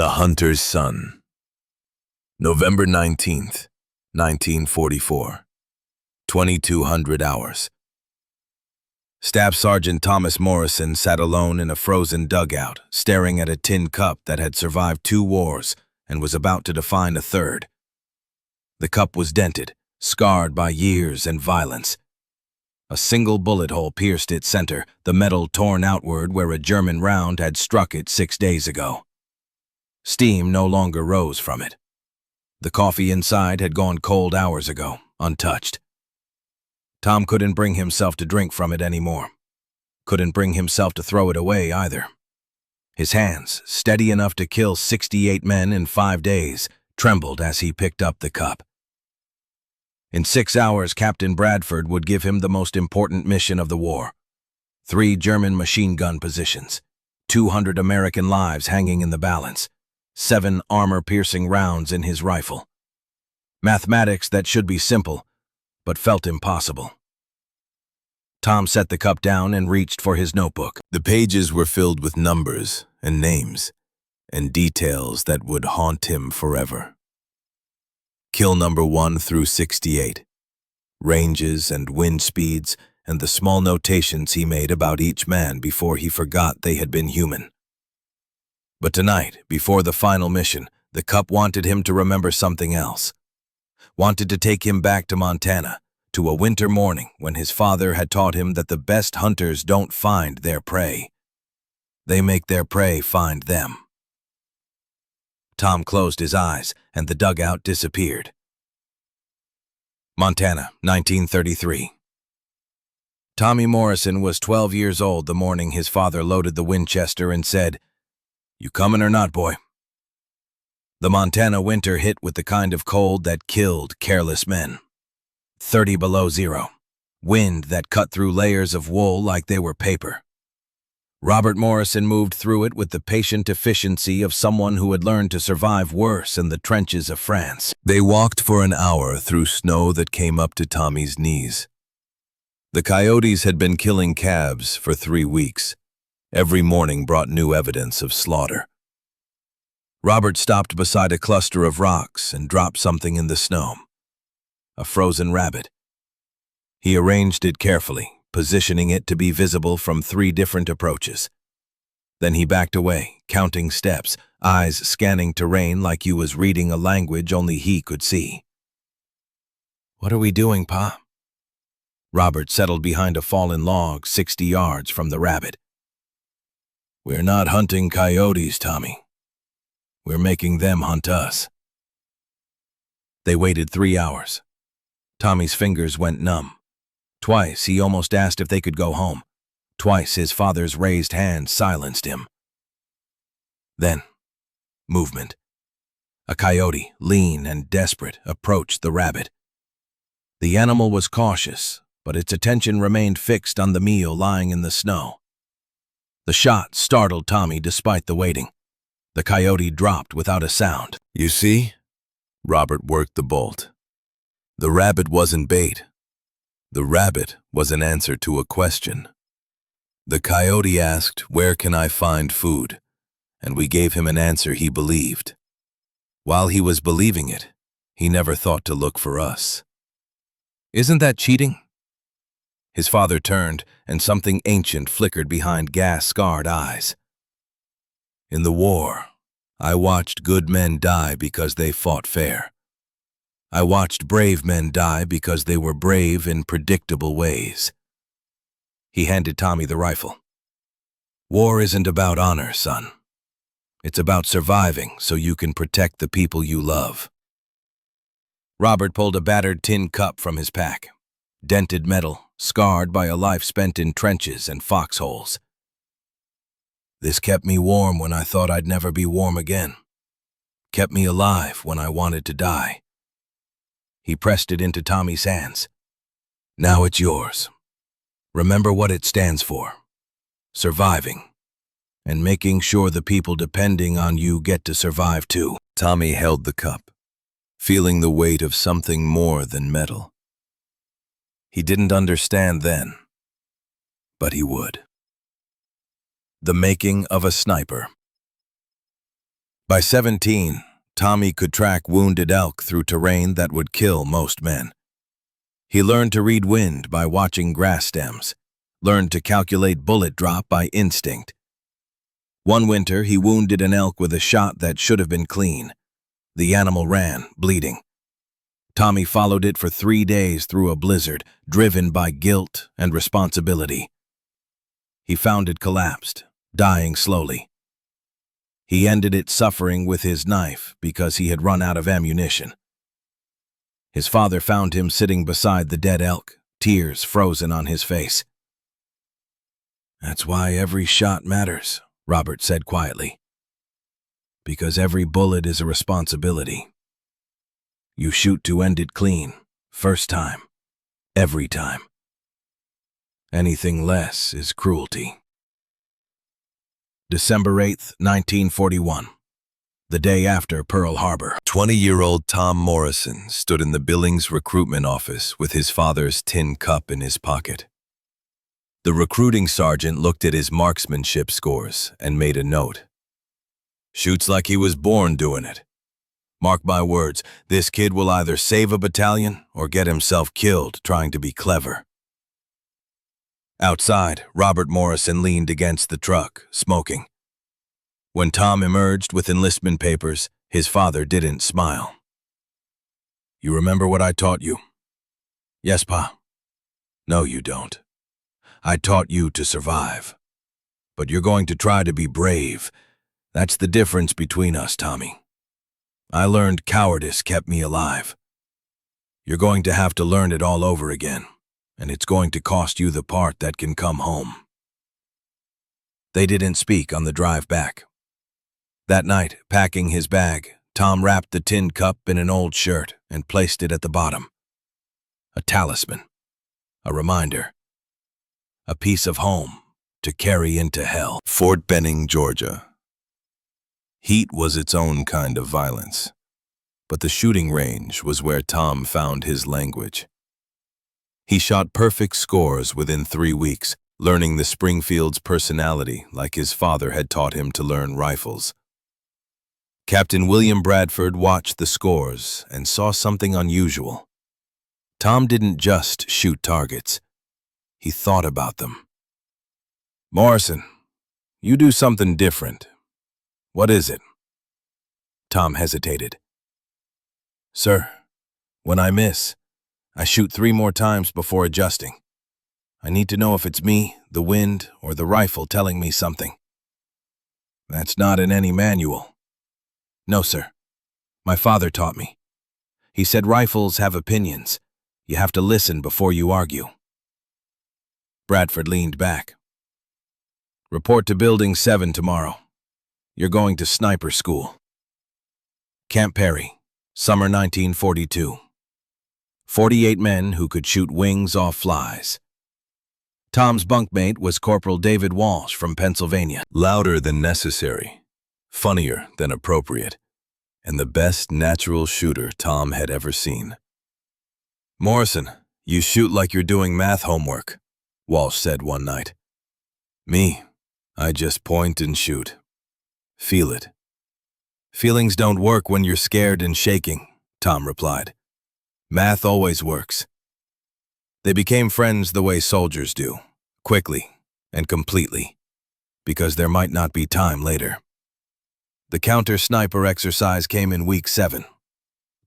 The Hunter's Son. November 19th, 1944. 2200 hours. Staff Sergeant Thomas Morrison sat alone in a frozen dugout, staring at a tin cup that had survived 2 wars and was about to define a third. The cup was dented, scarred by years and violence. A single bullet hole pierced its center, the metal torn outward where a German round had struck it 6 days ago. Steam no longer rose from it. The coffee inside had gone cold hours ago, untouched. Tom couldn't bring himself to drink from it anymore. Couldn't bring himself to throw it away either. His hands, steady enough to kill 68 men in 5 days, trembled as he picked up the cup. In 6 hours, Captain Bradford would give him the most important mission of the war. 3 German machine gun positions, 200 American lives hanging in the balance, 7 armor-piercing rounds in his rifle. Mathematics that should be simple, but felt impossible. Tom set the cup down and reached for his notebook. The pages were filled with numbers and names and details that would haunt him forever. Kill number 1 through 68. Ranges and wind speeds and the small notations he made about each man before he forgot they had been human. But tonight, before the final mission, the cup wanted him to remember something else. Wanted to take him back to Montana, to a winter morning when his father had taught him that the best hunters don't find their prey. They make their prey find them. Tom closed his eyes, and the dugout disappeared. Montana, 1933. Tommy Morrison was 12 years old the morning his father loaded the Winchester and said, "You coming or not, boy?" The Montana winter hit with the kind of cold that killed careless men. 30 below zero. Wind that cut through layers of wool like they were paper. Robert Morrison moved through it with the patient efficiency of someone who had learned to survive worse in the trenches of France. They walked for an hour through snow that came up to Tommy's knees. The coyotes had been killing calves for 3 weeks. Every morning brought new evidence of slaughter. Robert stopped beside a cluster of rocks and dropped something in the snow. A frozen rabbit. He arranged it carefully, positioning it to be visible from 3 different approaches. Then he backed away, counting steps, eyes scanning terrain like he was reading a language only he could see. "What are we doing, Pa?" Robert settled behind a fallen log 60 yards from the rabbit. "We're not hunting coyotes, Tommy. We're making them hunt us." They waited 3 hours. Tommy's fingers went numb. Twice he almost asked if they could go home. Twice his father's raised hand silenced him. Then, movement. A coyote, lean and desperate, approached the rabbit. The animal was cautious, but its attention remained fixed on the meal lying in the snow. The shot startled Tommy despite the waiting. The coyote dropped without a sound. "You see?" Robert worked the bolt. The rabbit wasn't bait. The rabbit was an answer to a question. The coyote asked, "Where can I find food?" And we gave him an answer he believed. While he was believing it, he never thought to look for us. "Isn't that cheating?" His father turned, and something ancient flickered behind gas-scarred eyes. "In the war, I watched good men die because they fought fair. I watched brave men die because they were brave in predictable ways." He handed Tommy the rifle. "War isn't about honor, son. It's about surviving so you can protect the people you love." Robert pulled a battered tin cup from his pack. Dented metal, scarred by a life spent in trenches and foxholes. "This kept me warm when I thought I'd never be warm again. Kept me alive when I wanted to die." He pressed it into Tommy's hands. "Now it's yours. Remember what it stands for. Surviving. And making sure the people depending on you get to survive too." Tommy held the cup, feeling the weight of something more than metal. He didn't understand then, but he would. The making of a sniper. By 17, Tommy could track wounded elk through terrain that would kill most men. He learned to read wind by watching grass stems, learned to calculate bullet drop by instinct. One winter, he wounded an elk with a shot that should have been clean. The animal ran, bleeding. Tommy followed it for 3 days through a blizzard, driven by guilt and responsibility. He found it collapsed, dying slowly. He ended its suffering with his knife because he had run out of ammunition. His father found him sitting beside the dead elk, tears frozen on his face. "That's why every shot matters," Robert said quietly. "Because every bullet is a responsibility. You shoot to end it clean, first time, every time. Anything less is cruelty." December 8th, 1941, the day after Pearl Harbor. 20-year-old Tom Morrison stood in the Billings recruitment office with his father's tin cup in his pocket. The recruiting sergeant looked at his marksmanship scores and made a note. "Shoots like he was born doing it. Mark my words, this kid will either save a battalion or get himself killed trying to be clever." Outside, Robert Morrison leaned against the truck, smoking. When Tom emerged with enlistment papers, his father didn't smile. "You remember what I taught you?" "Yes, Pa." "No, you don't. I taught you to survive. But you're going to try to be brave. That's the difference between us, Tommy. I learned cowardice kept me alive. You're going to have to learn it all over again, and it's going to cost you the part that can come home." They didn't speak on the drive back. That night, packing his bag, Tom wrapped the tin cup in an old shirt and placed it at the bottom. A talisman, a reminder, a piece of home to carry into hell. Fort Benning, Georgia. Heat was its own kind of violence, but the shooting range was where Tom found his language. He shot perfect scores within 3 weeks, learning the Springfield's personality like his father had taught him to learn rifles. Captain William Bradford watched the scores and saw something unusual. Tom didn't just shoot targets. He thought about them. "Morrison, you do something different. What is it?" Tom hesitated. "Sir, when I miss, I shoot 3 more times before adjusting. I need to know if it's me, the wind, or the rifle telling me something." "That's not in any manual." "No, sir. My father taught me. He said rifles have opinions. You have to listen before you argue." Bradford leaned back. "Report to Building 7 tomorrow. You're going to sniper school." Camp Perry, summer 1942. 48 men who could shoot wings off flies. Tom's bunkmate was Corporal David Walsh from Pennsylvania. Louder than necessary, funnier than appropriate, and the best natural shooter Tom had ever seen. "Morrison, you shoot like you're doing math homework," Walsh said one night. "Me, I just point and shoot. Feel it." "Feelings don't work when you're scared and shaking," Tom replied. "Math always works." They became friends the way soldiers do, quickly and completely, because there might not be time later. The counter-sniper exercise came in week 7.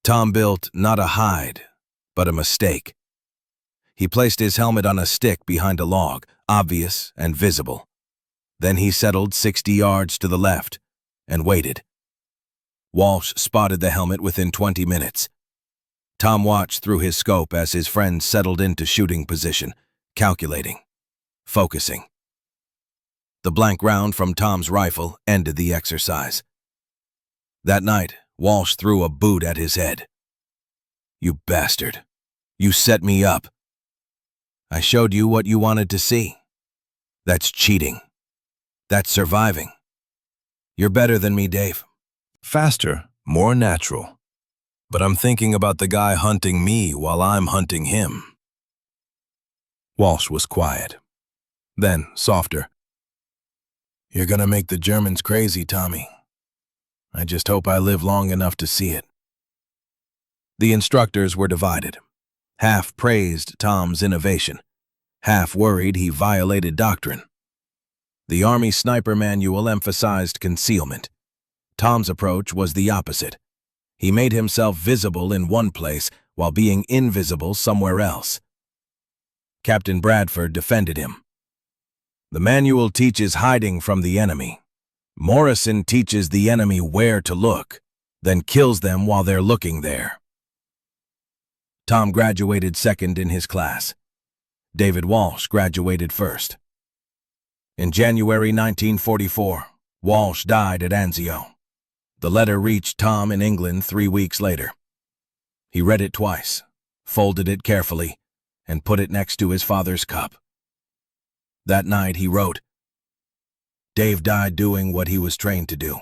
Tom built not a hide, but a mistake. He placed his helmet on a stick behind a log, obvious and visible. Then he settled 60 yards to the left and waited. Walsh spotted the helmet within 20 minutes. Tom watched through his scope as his friend settled into shooting position, calculating, focusing. The blank round from Tom's rifle ended the exercise. That night, Walsh threw a boot at his head. "You bastard. You set me up. I showed you what you wanted to see. That's cheating. That's surviving. You're better than me, Dave. Faster, more natural. But I'm thinking about the guy hunting me while I'm hunting him." Walsh was quiet. Then, softer. "You're gonna make the Germans crazy, Tommy. I just hope I live long enough to see it." The instructors were divided. Half praised Tom's innovation, half worried he violated doctrine. The Army Sniper Manual emphasized concealment. Tom's approach was the opposite. He made himself visible in one place while being invisible somewhere else. Captain Bradford defended him. "The manual teaches hiding from the enemy. Morrison teaches the enemy where to look, then kills them while they're looking there." Tom graduated second in his class. David Walsh graduated first. In January 1944, Walsh died at Anzio. The letter reached Tom in England 3 weeks later. He read it twice, folded it carefully, and put it next to his father's cup. That night he wrote, "Dave died doing what he was trained to do.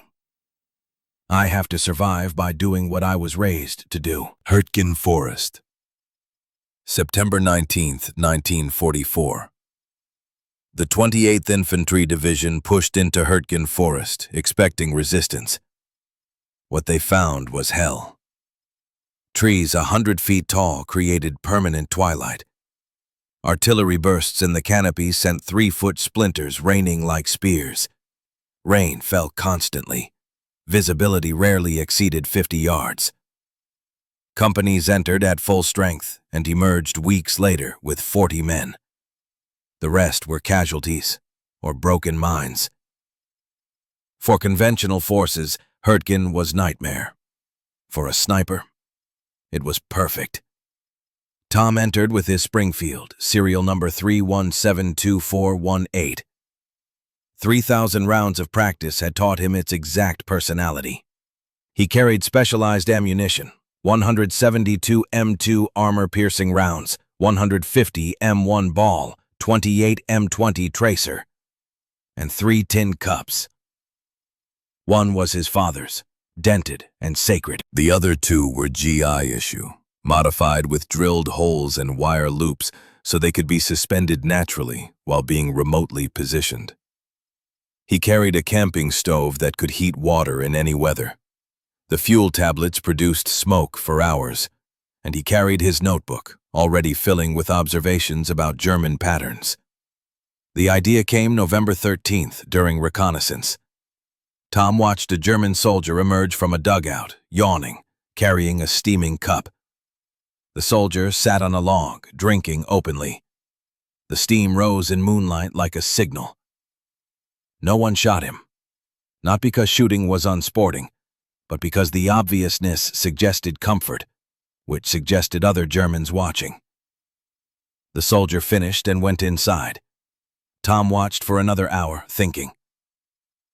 I have to survive by doing what I was raised to do." Hurtgen Forest, September 19th, 1944. The 28th Infantry Division pushed into Hurtgen Forest, expecting resistance. What they found was hell. Trees 100 feet tall created permanent twilight. Artillery bursts in the canopy sent 3-foot splinters raining like spears. Rain fell constantly. Visibility rarely exceeded 50 yards. Companies entered at full strength and emerged weeks later with 40 men. The rest were casualties or broken mines. For conventional forces, Hurtgen was nightmare. For a sniper, it was perfect. Tom entered with his Springfield, serial number 3172418. 3,000 rounds of practice had taught him its exact personality. He carried specialized ammunition, 172 M2 armor-piercing rounds, 150 M1 ball, 28 M20 tracer, and 3 tin cups. One was his father's, dented and sacred. The other 2 were GI issue, modified with drilled holes and wire loops so they could be suspended naturally while being remotely positioned. He carried a camping stove that could heat water in any weather. The fuel tablets produced smoke for hours, and he carried his notebook, already filling with observations about German patterns. The idea came November 13th during reconnaissance. Tom watched a German soldier emerge from a dugout, yawning, carrying a steaming cup. The soldier sat on a log, drinking openly. The steam rose in moonlight like a signal. No one shot him, not because shooting was unsporting, but because the obviousness suggested comfort, which suggested other Germans watching. The soldier finished and went inside. Tom watched for another hour, thinking.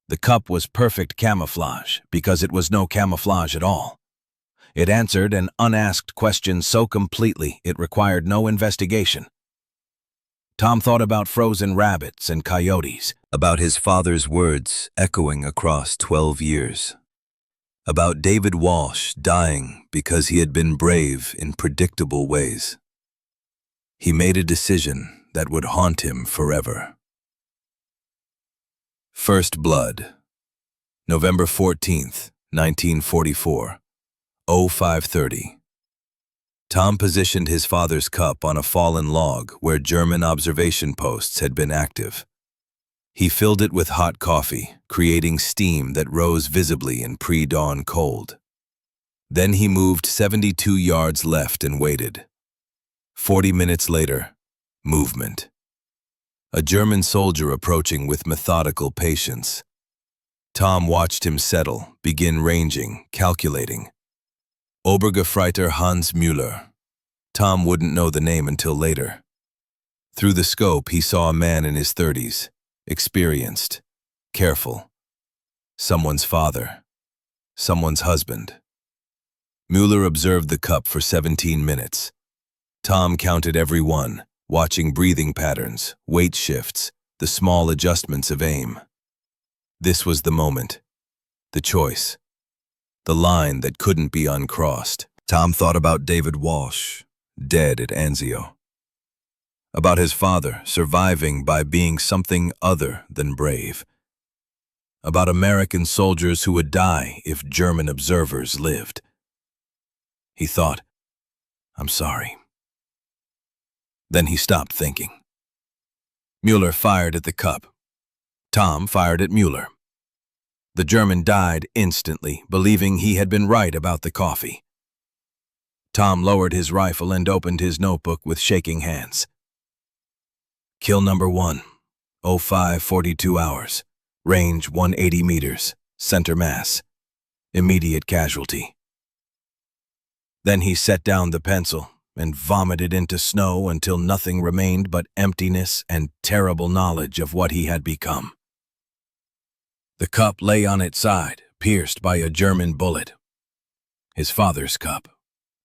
The cup was perfect camouflage because it was no camouflage at all. It answered an unasked question so completely it required no investigation. Tom thought about frozen rabbits and coyotes, about his father's words echoing across 12 years, about David Walsh dying because he had been brave in predictable ways. He made a decision that would haunt him forever. First Blood, November 14th, 1944, 0530. Tom positioned his father's cup on a fallen log where German observation posts had been active. He filled it with hot coffee, creating steam that rose visibly in pre-dawn cold. Then he moved 72 yards left and waited. 40 minutes later, movement. A German soldier approaching with methodical patience. Tom watched him settle, begin ranging, calculating. Obergefreiter Hans Müller. Tom wouldn't know the name until later. Through the scope, he saw a man in his 30s, experienced, careful. Someone's father, someone's husband. Müller observed the cup for 17 minutes. Tom counted every one, watching breathing patterns, weight shifts, the small adjustments of aim. This was the moment, the choice, the line that couldn't be uncrossed. Tom thought about David Walsh, dead at Anzio. About his father surviving by being something other than brave. about American soldiers who would die if German observers lived. He thought, "I'm sorry." Then he stopped thinking. Mueller fired at the cup. Tom fired at Mueller. The German died instantly, believing he had been right about the coffee. Tom lowered his rifle and opened his notebook with shaking hands. Kill number 1, 05:42 hours, range 180 meters, center mass, immediate casualty. Then he set down the pencil and vomited into snow until nothing remained but emptiness and terrible knowledge of what he had become. The cup lay on its side, pierced by a German bullet. His father's cup,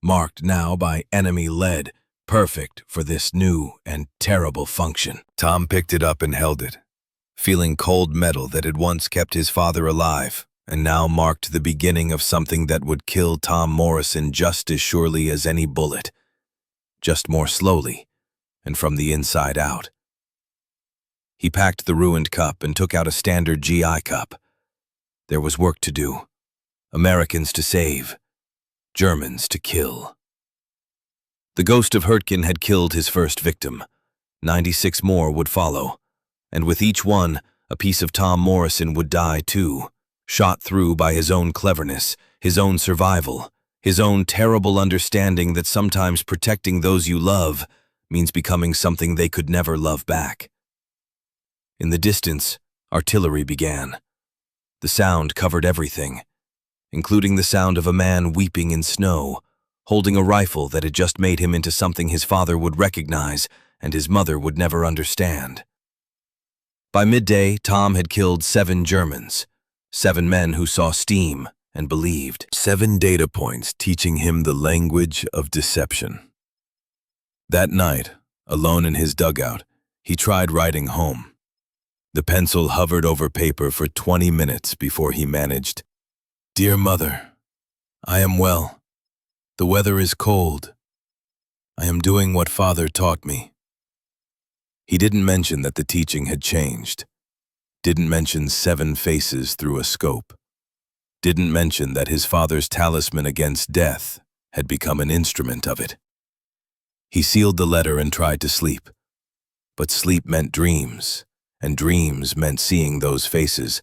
marked now by enemy lead, perfect for this new and terrible function. Tom picked it up and held it, feeling cold metal that had once kept his father alive and now marked the beginning of something that would kill Tom Morrison just as surely as any bullet, just more slowly and from the inside out. He packed the ruined cup and took out a standard GI cup. There was work to do, Americans to save, Germans to kill. The ghost of Hurtgen had killed his first victim. 96 more would follow, and with each one, a piece of Tom Morrison would die too, shot through by his own cleverness, his own survival, his own terrible understanding that sometimes protecting those you love means becoming something they could never love back. In the distance, artillery began. The sound covered everything, including the sound of a man weeping in snow, holding a rifle that had just made him into something his father would recognize and his mother would never understand. By midday, Tom had killed 7 Germans, 7 men who saw steam and believed. 7 data points teaching him the language of deception. That night, alone in his dugout, he tried writing home. The pencil hovered over paper for 20 minutes before he managed. "Dear Mother, I am well. The weather is cold. I am doing what Father taught me." He didn't mention that the teaching had changed. Didn't mention 7 faces through a scope. Didn't mention that his father's talisman against death had become an instrument of it. He sealed the letter and tried to sleep. But sleep meant dreams, and dreams meant seeing those faces.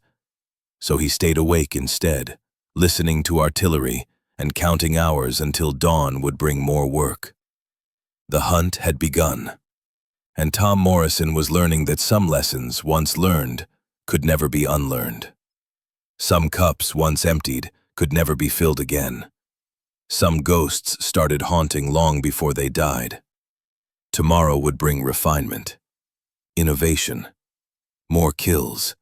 So he stayed awake instead, listening to artillery and counting hours until dawn would bring more work. The hunt had begun, and Tom Morrison was learning that some lessons, once learned, could never be unlearned. Some cups, once emptied, could never be filled again. Some ghosts started haunting long before they died. Tomorrow would bring refinement, innovation, more kills.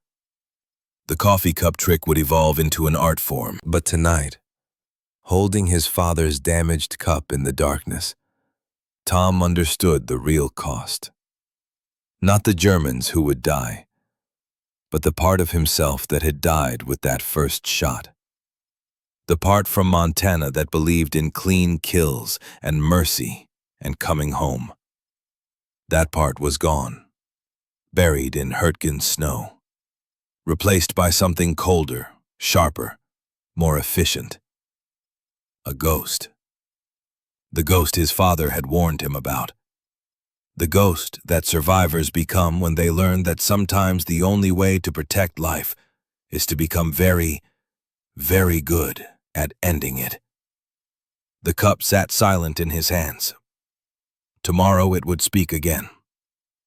The coffee cup trick would evolve into an art form. But tonight, holding his father's damaged cup in the darkness, Tom understood the real cost. Not the Germans who would die, but the part of himself that had died with that first shot. The part from Montana that believed in clean kills and mercy and coming home. That part was gone, buried in Hurtgen's snow, replaced by something colder, sharper, more efficient. A ghost. The ghost his father had warned him about. The ghost that survivors become when they learn that sometimes the only way to protect life is to become very, very good at ending it. The cup sat silent in his hands. Tomorrow it would speak again,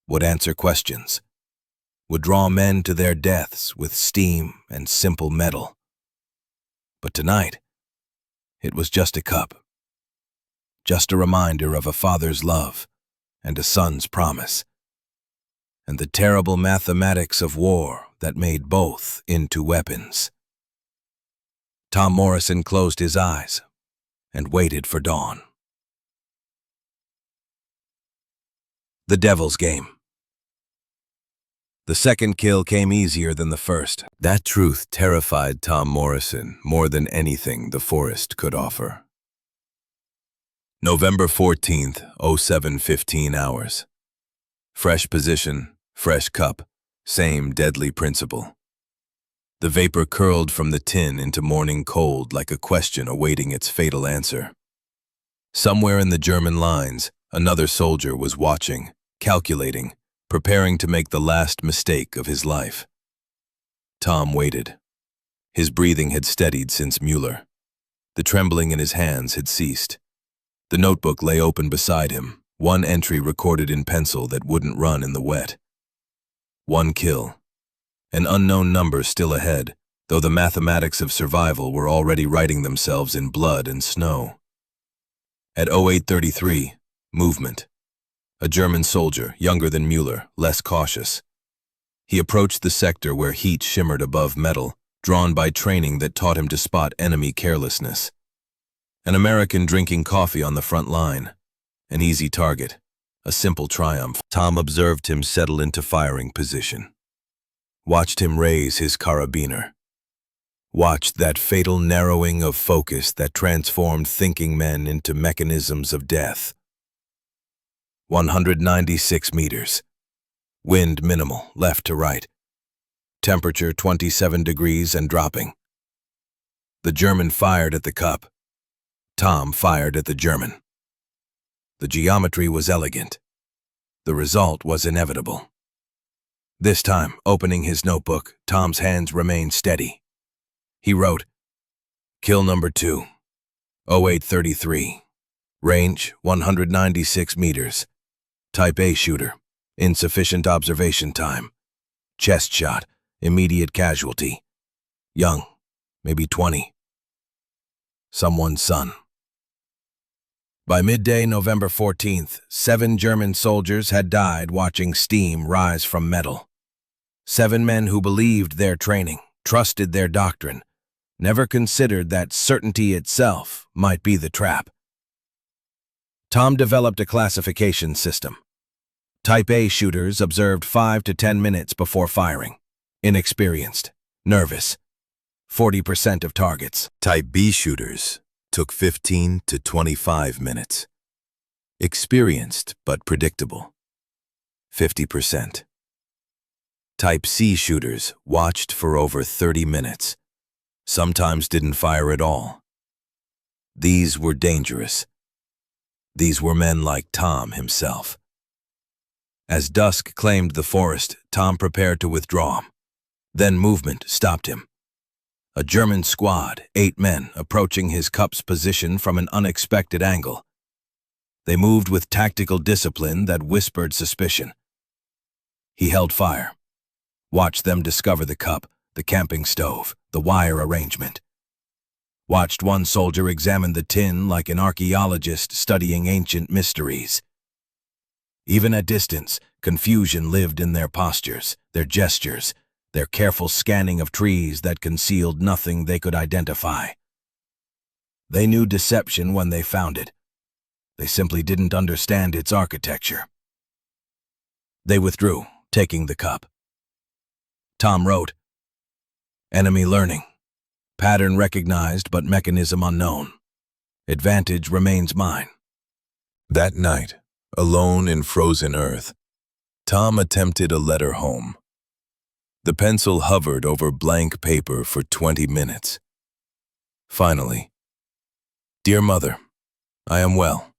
would answer questions, would draw men to their deaths with steam and simple metal. But tonight, it was just a cup, just a reminder of a father's love and a son's promise, and the terrible mathematics of war that made both into weapons. Tom Morrison closed his eyes and waited for dawn. The Devil's Game. The second kill came easier than the first. That truth terrified Tom Morrison more than anything the forest could offer. November 14th, 07:15 hours. Fresh position, fresh cup, same deadly principle. The vapor curled from the tin into morning cold like a question awaiting its fatal answer. Somewhere in the German lines, another soldier was watching, calculating, preparing to make the last mistake of his life. Tom waited. His breathing had steadied since Mueller. The trembling in his hands had ceased. The notebook lay open beside him, one entry recorded in pencil that wouldn't run in the wet. One kill. An unknown number still ahead, though the mathematics of survival were already writing themselves in blood and snow. At 08:33, movement. A German soldier, younger than Mueller, less cautious. He approached the sector where heat shimmered above metal, drawn by training that taught him to spot enemy carelessness. An American drinking coffee on the front line. An easy target. A simple triumph. Tom observed him settle into firing position. Watched him raise his carabiner. Watched that fatal narrowing of focus that transformed thinking men into mechanisms of death. 196 meters. Wind minimal, left to right. Temperature 27 degrees and dropping. The German fired at the cup. Tom fired at the German. The geometry was elegant. The result was inevitable. This time, opening his notebook, Tom's hands remained steady. He wrote, "Kill number 2, 08:33. Range 196 meters. Type A shooter. Insufficient observation time. Chest shot. Immediate casualty. Young, maybe 20. Someone's son." By midday, November 14th, 7 German soldiers had died watching steam rise from metal. 7 men who believed their training, trusted their doctrine, never considered that certainty itself might be the trap. Tom developed a classification system. Type A shooters observed 5 to 10 minutes before firing. Inexperienced, nervous, 40% of targets. Type B shooters took 15 to 25 minutes. Experienced but predictable, 50%. Type C shooters watched for over 30 minutes. Sometimes didn't fire at all. These were dangerous. These were men like Tom himself. As dusk claimed the forest, Tom prepared to withdraw. Then movement stopped him. A German squad, 8 men, approaching his cup's position from an unexpected angle. They moved with tactical discipline that whispered suspicion. He held fire. Watched them discover the cup, the camping stove, the wire arrangement. Watched one soldier examine the tin like an archaeologist studying ancient mysteries. Even at distance, confusion lived in their postures, their gestures, their careful scanning of trees that concealed nothing they could identify. They knew deception when they found it. They simply didn't understand its architecture. They withdrew, taking the cup. Tom wrote, "Enemy learning. Pattern recognized but mechanism unknown. Advantage remains mine." That night, alone in frozen earth, Tom attempted a letter home. The pencil hovered over blank paper for 20 minutes. Finally, "Dear Mother, I am well.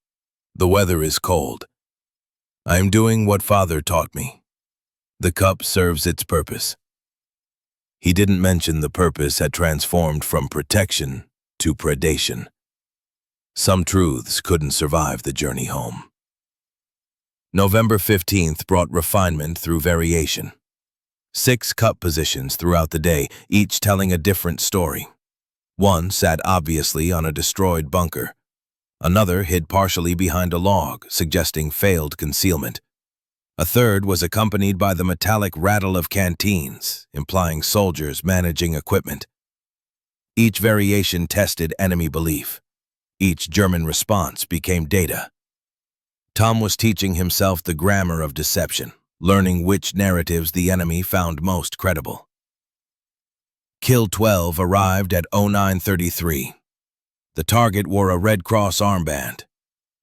The weather is cold. I am doing what Father taught me. The cup serves its purpose." He didn't mention the purpose had transformed from protection to predation. Some truths couldn't survive the journey home. November 15th brought refinement through variation. 6 cup positions throughout the day, each telling a different story. One sat obviously on a destroyed bunker. Another hid partially behind a log, suggesting failed concealment. A third was accompanied by the metallic rattle of canteens, implying soldiers managing equipment. Each variation tested enemy belief. Each German response became data. Tom was teaching himself the grammar of deception, learning which narratives the enemy found most credible. Kill 12 arrived at 09:33. The target wore a Red Cross armband.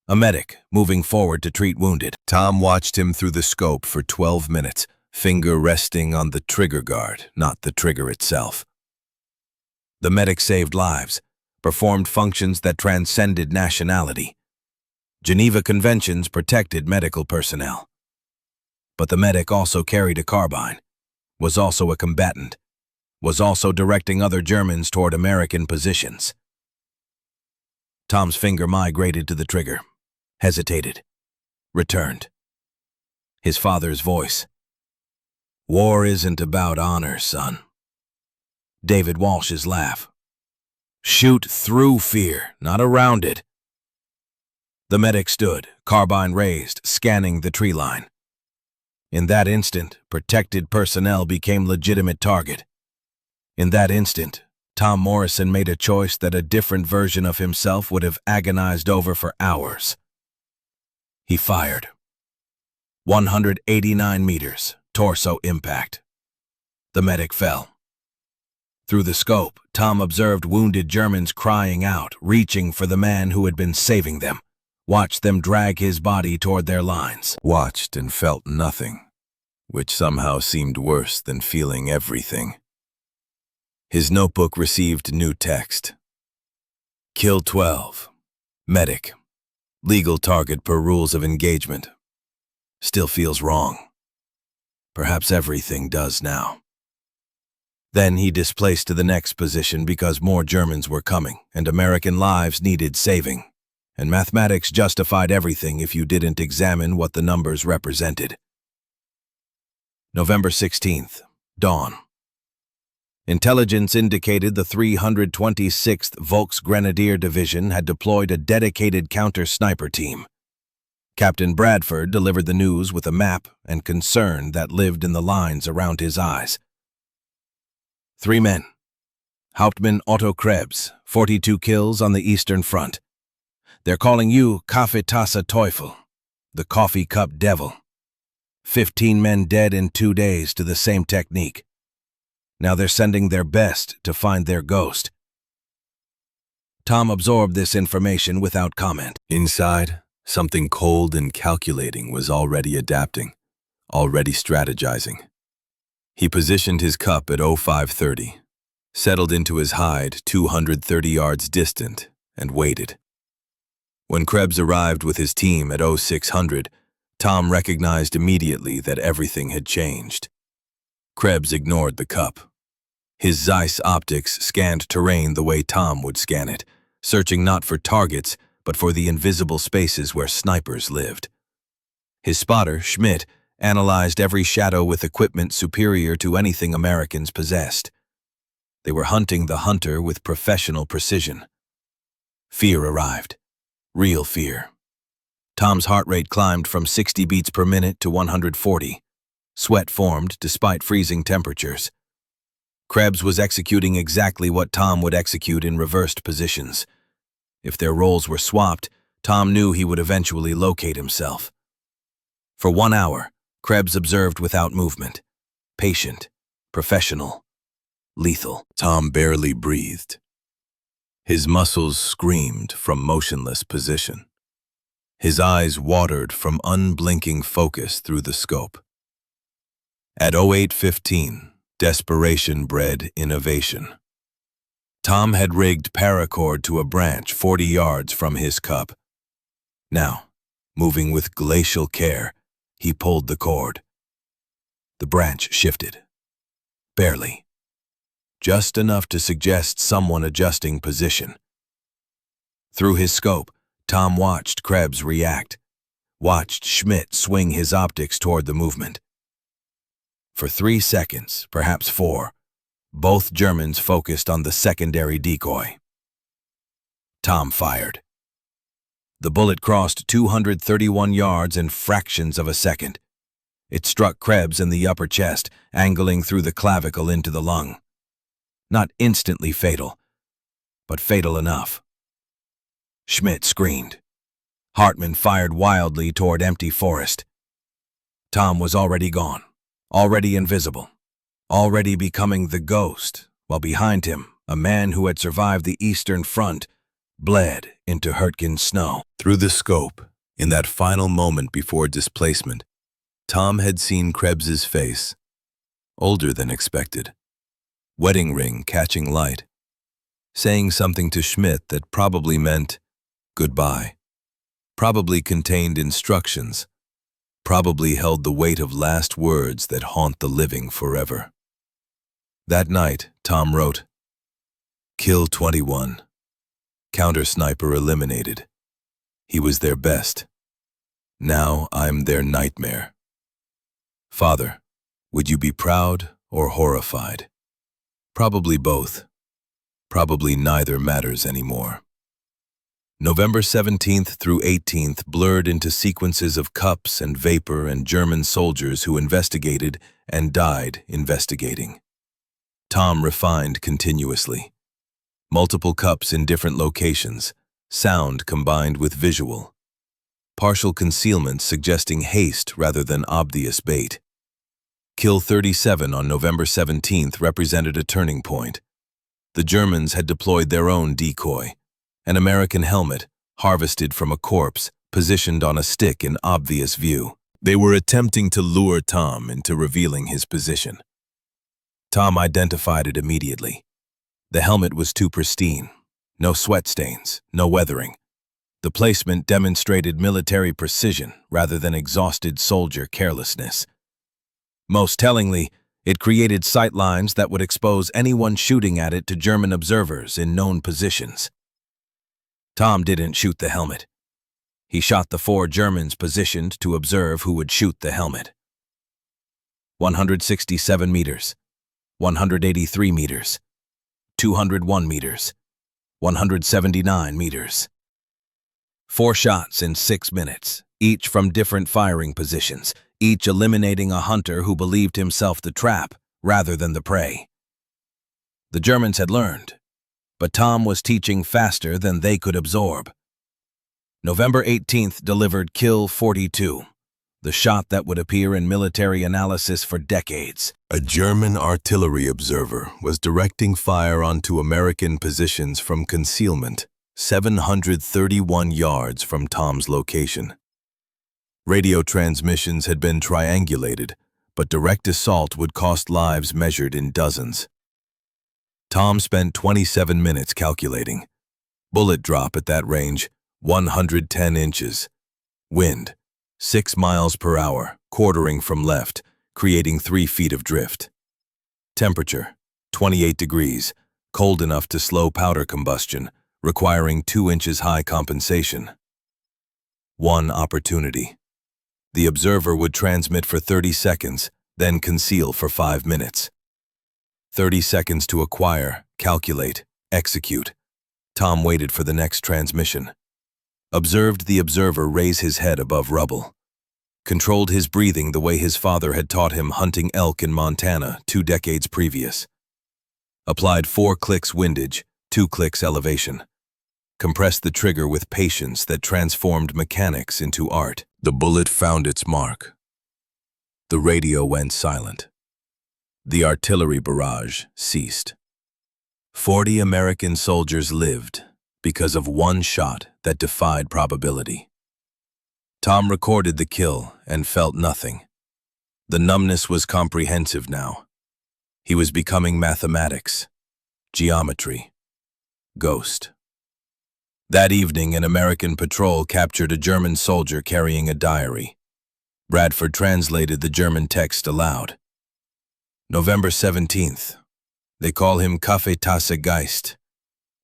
A medic, moving forward to treat wounded. Tom watched him through the scope for 12 minutes, finger resting on the trigger guard, not the trigger itself. The medic saved lives, performed functions that transcended nationality. Geneva Conventions protected medical personnel. But the medic also carried a carbine, was also a combatant, was also directing other Germans toward American positions. Tom's finger migrated to the trigger, hesitated, returned. His father's voice. War isn't about honor, son. David Walsh's laugh. Shoot through fear, not around it. The medic stood, carbine raised, scanning the tree line. In that instant, protected personnel became legitimate target. In that instant, Tom Morrison made a choice that a different version of himself would have agonized over for hours. He fired. 189 meters, torso impact. The medic fell. Through the scope, Tom observed wounded Germans crying out, reaching for the man who had been saving them. Watched them drag his body toward their lines. Watched and felt nothing, which somehow seemed worse than feeling everything. His notebook received new text. Kill 12. Medic. Legal target per rules of engagement. Still feels wrong. Perhaps everything does now. Then he displaced to the next position because more Germans were coming and American lives needed saving. And mathematics justified everything if you didn't examine what the numbers represented. November 16th, dawn. Intelligence indicated the 326th Volksgrenadier Division had deployed a dedicated counter-sniper team. Captain Bradford delivered the news with a map and concern that lived in the lines around his eyes. 3 men. Hauptmann Otto Krebs, 42 kills on the Eastern Front. They're calling you Kaffeetasse Teufel, the coffee cup devil. 15 men dead in 2 days to the same technique. Now they're sending their best to find their ghost. Tom absorbed this information without comment. Inside, something cold and calculating was already adapting, already strategizing. He positioned his cup at 0530, settled into his hide 230 yards distant, and waited. When Krebs arrived with his team at 0600, Tom recognized immediately that everything had changed. Krebs ignored the cup. His Zeiss optics scanned terrain the way Tom would scan it, searching not for targets, but for the invisible spaces where snipers lived. His spotter, Schmidt, analyzed every shadow with equipment superior to anything Americans possessed. They were hunting the hunter with professional precision. Fear arrived. Real fear. Tom's heart rate climbed from 60 beats per minute to 140. Sweat formed despite freezing temperatures. Krebs was executing exactly what Tom would execute in reversed positions. If their roles were swapped, Tom knew he would eventually locate himself. For 1 hour, Krebs observed without movement. Patient, professional, lethal. Tom barely breathed. His muscles screamed from motionless position. His eyes watered from unblinking focus through the scope. At 0815, desperation bred innovation. Tom had rigged paracord to a branch 40 yards from his cup. Now, moving with glacial care, he pulled the cord. The branch shifted. Barely. Just enough to suggest someone adjusting position. Through his scope, Tom watched Krebs react, watched Schmidt swing his optics toward the movement. For 3 seconds, perhaps 4, both Germans focused on the secondary decoy. Tom fired. The bullet crossed 231 yards in fractions of a second. It struck Krebs in the upper chest, angling through the clavicle into the lung. Not instantly fatal, but fatal enough. Schmidt screamed. Hartmann fired wildly toward empty forest. Tom was already gone, already invisible, already becoming the ghost, while behind him, a man who had survived the Eastern Front bled into Hurtgen's snow. Through the scope, in that final moment before displacement, Tom had seen Krebs's face, older than expected, wedding ring catching light, saying something to Schmidt that probably meant goodbye, probably contained instructions, probably held the weight of last words that haunt the living forever. That night, Tom wrote, "Kill 21. Counter-sniper eliminated. He was their best. Now I'm their nightmare. Father, would you be proud or horrified? Probably both. Probably neither matters anymore." November 17th through 18th blurred into sequences of cups and vapor and German soldiers who investigated and died investigating. Tom refined continuously. Multiple cups in different locations, sound combined with visual. Partial concealment suggesting haste rather than obvious bait. Kill 37 on November 17th represented a turning point. The Germans had deployed their own decoy, an American helmet harvested from a corpse positioned on a stick in obvious view. They were attempting to lure Tom into revealing his position. Tom identified it immediately. The helmet was too pristine. No sweat stains, no weathering. The placement demonstrated military precision rather than exhausted soldier carelessness. Most tellingly, it created sight lines that would expose anyone shooting at it to German observers in known positions. Tom didn't shoot the helmet. He shot the 4 Germans positioned to observe who would shoot the helmet. 167 meters, 183 meters, 201 meters, 179 meters. 4 shots in 6 minutes, each from different firing positions, each eliminating a hunter who believed himself the trap rather than the prey. The Germans had learned, but Tom was teaching faster than they could absorb. November 18th delivered Kill 42, the shot that would appear in military analysis for decades. A German artillery observer was directing fire onto American positions from concealment, 731 yards from Tom's location. Radio transmissions had been triangulated, but direct assault would cost lives measured in dozens. Tom spent 27 minutes calculating. Bullet drop at that range, 110 inches. Wind, 6 miles per hour, quartering from left, creating 3 feet of drift. Temperature, 28 degrees, cold enough to slow powder combustion, requiring 2 inches high compensation. One opportunity. The observer would transmit for 30 seconds, then conceal for 5 minutes. 30 seconds to acquire, calculate, execute. Tom waited for the next transmission. Observed the observer raise his head above rubble. Controlled his breathing the way his father had taught him hunting elk in Montana 2 decades previous. Applied 4 clicks windage, 2 clicks elevation. Compressed the trigger with patience that transformed mechanics into art. The bullet found its mark. The radio went silent. The artillery barrage ceased. 40 American soldiers lived because of one shot that defied probability. Tom recorded the kill and felt nothing. The numbness was comprehensive now. He was becoming mathematics, geometry, ghost. That evening, an American patrol captured a German soldier carrying a diary. Bradford translated the German text aloud. November 17th. They call him Kaffeetasse Geist,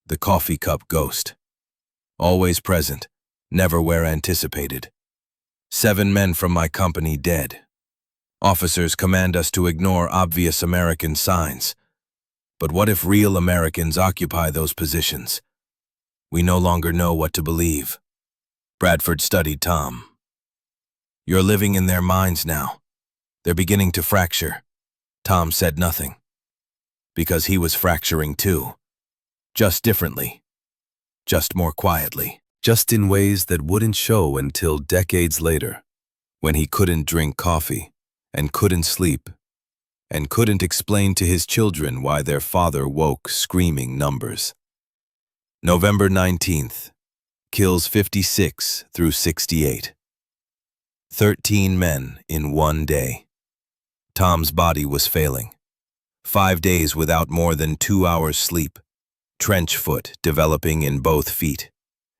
the coffee cup ghost. Always present, never where anticipated. 7 men from my company dead. Officers command us to ignore obvious American signs. But what if real Americans occupy those positions? We no longer know what to believe. Bradford studied Tom. You're living in their minds now. They're beginning to fracture. Tom said nothing. Because he was fracturing too. Just differently. Just more quietly. Just in ways that wouldn't show until decades later, when he couldn't drink coffee, and couldn't sleep, and couldn't explain to his children why their father woke screaming numbers. November 19th. Kills 56 through 68. 13 men in 1 day. Tom's body was failing. 5 days without more than 2 hours sleep. trench foot developing in both feet,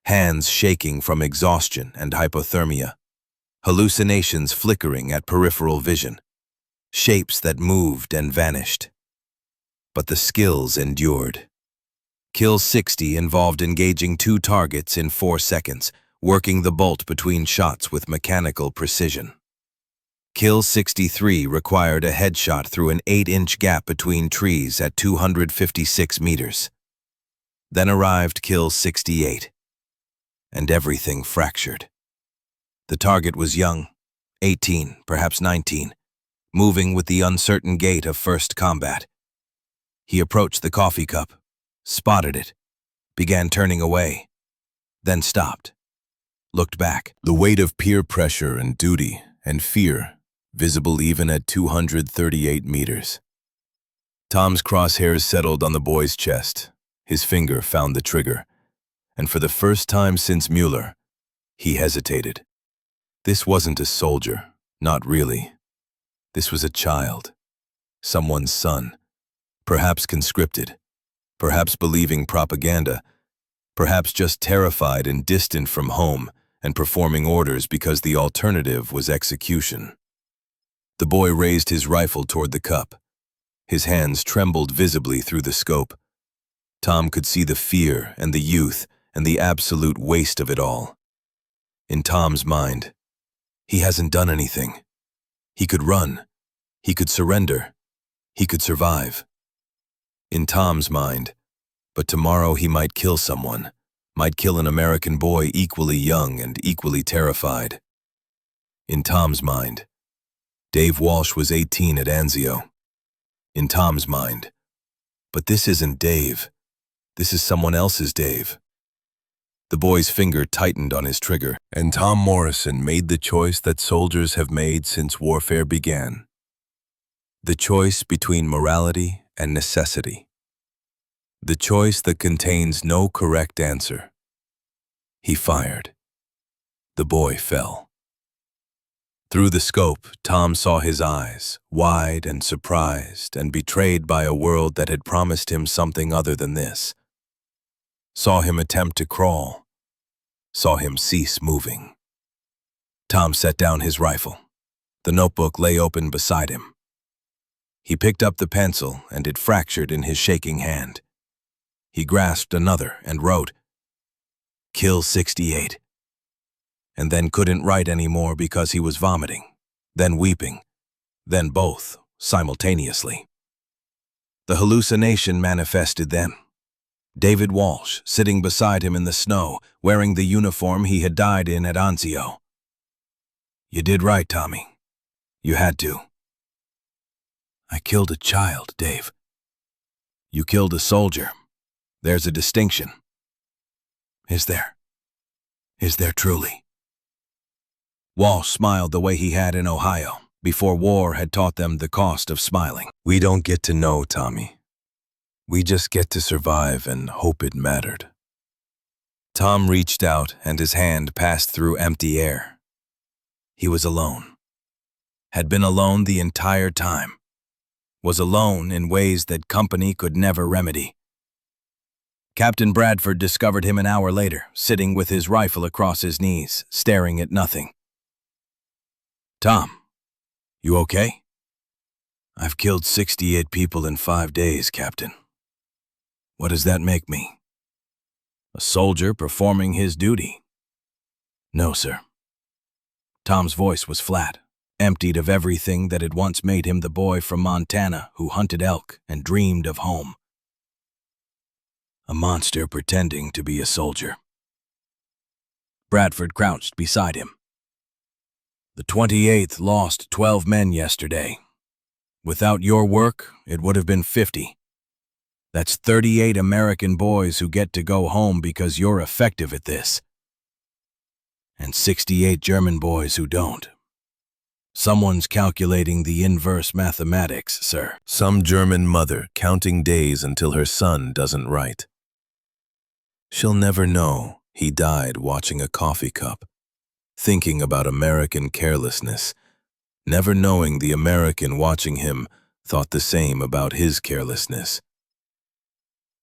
hands shaking from exhaustion and hypothermia, hallucinations flickering at peripheral vision, shapes that moved and vanished. But the skills endured. Kill 60 involved engaging 2 targets in 4 seconds, working the bolt between shots with mechanical precision. Kill 63 required a headshot through an 8-inch gap between trees at 256 meters. Then arrived Kill 68, and everything fractured. The target was young, 18, perhaps 19, moving with the uncertain gait of first combat. He approached the coffee cup, spotted it, began turning away, then stopped, looked back. The weight of peer pressure and duty and fear, visible even at 238 meters. Tom's crosshairs settled on the boy's chest. His finger found the trigger, and for the first time since Mueller, he hesitated. This wasn't a soldier, not really. This was a child, someone's son, perhaps conscripted, perhaps believing propaganda, perhaps just terrified and distant from home and performing orders because the alternative was execution. The boy raised his rifle toward the cup. His hands trembled visibly through the scope. Tom could see the fear and the youth and the absolute waste of it all. In Tom's mind, he hasn't done anything. He could run. He could surrender. He could survive. In Tom's mind, but tomorrow he might kill someone, might kill an American boy equally young and equally terrified. In Tom's mind, Dave Walsh was 18 at Anzio. In Tom's mind, but this isn't Dave. This is someone else's Dave. The boy's finger tightened on his trigger, And Tom Morrison made the choice that soldiers have made since warfare began. the choice between morality and necessity. The choice that contains no correct answer. He fired. The boy fell. Through the scope, Tom saw his eyes, wide and surprised and betrayed by a world that had promised him something other than this. Saw him attempt to crawl. Saw him cease moving. Tom set down his rifle. The notebook lay open beside him. He picked up the pencil, and it fractured in his shaking hand. He grasped another and wrote, "Kill 68." And then couldn't write anymore because he was vomiting, then weeping, then both, simultaneously. The hallucination manifested then. David Walsh, sitting beside him in the snow, wearing the uniform he had died in at Anzio. "You did right, Tommy. You had to." "I killed a child, Dave." "You killed a soldier. There's a distinction." "Is there? Is there truly?" Walsh smiled the way he had in Ohio, before war had taught them the cost of smiling. We don't get to know, Tommy. We just get to survive and hope it mattered. Tom reached out and his hand passed through empty air. He was alone. Had been alone the entire time. Was alone in ways that company could never remedy. Captain Bradford discovered him an hour later, sitting with his rifle across his knees, staring at nothing. "Tom, you okay?" "I've killed 68 people in 5 days, Captain." "What does that make me?" "A soldier performing his duty." "No, sir." Tom's voice was flat, emptied of everything that had once made him the boy from Montana who hunted elk and dreamed of home. "A monster pretending to be a soldier." Bradford crouched beside him. "The 28th lost 12 men yesterday. Without your work, it would have been 50. That's 38 American boys who get to go home because you're effective at this. And 68 German boys who don't. Someone's calculating the inverse mathematics, sir." Some German mother counting days until her son doesn't write. She'll never know he died watching a coffee cup, thinking about American carelessness, never knowing the American watching him thought the same about his carelessness.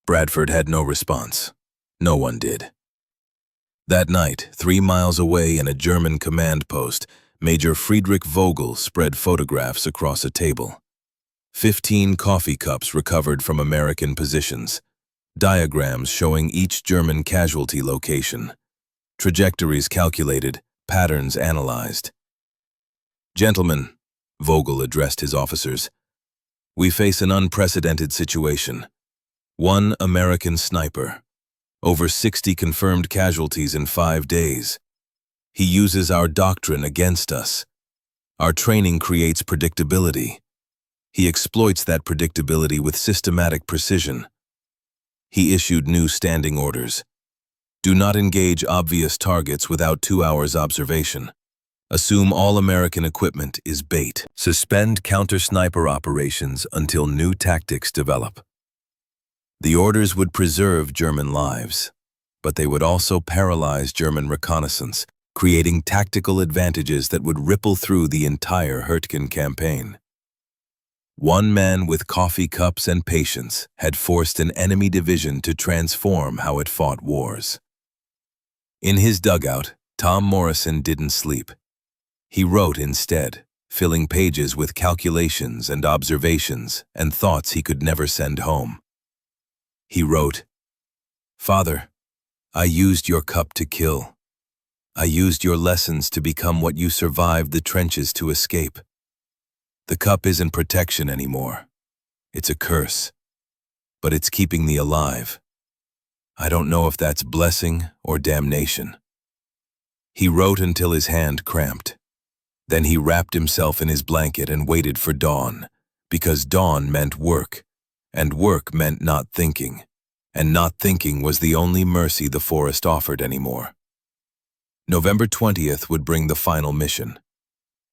Bradford had no response. No one did. That night, 3 miles away in a German command post, Major Friedrich Vogel spread photographs across a table. 15 coffee cups recovered from American positions, diagrams showing each German casualty location, trajectories calculated, patterns analyzed. "Gentlemen," Vogel addressed his officers, "we face an unprecedented situation. 1 American sniper. Over 60 confirmed casualties in 5 days. He uses our doctrine against us. Our training creates predictability. He exploits that predictability with systematic precision. He issued new standing orders. Do not engage obvious targets without 2 hours observation. Assume all American equipment is bait. Suspend counter-sniper operations until new tactics develop." The orders would preserve German lives, but they would also paralyze German reconnaissance, creating tactical advantages that would ripple through the entire Hurtgen campaign. One man with coffee cups and patience had forced an enemy division to transform how it fought wars. In his dugout, Tom Morrison didn't sleep. He wrote instead, filling pages with calculations and observations and thoughts he could never send home. He wrote, "Father, I used your cup to kill. I used your lessons to become what you survived the trenches to escape. The cup isn't protection anymore. It's a curse. But it's keeping me alive. I don't know if that's blessing or damnation." He wrote until his hand cramped. Then he wrapped himself in his blanket and waited for dawn, because dawn meant work, and work meant not thinking, and not thinking was the only mercy the forest offered anymore. November 20th would bring the final mission,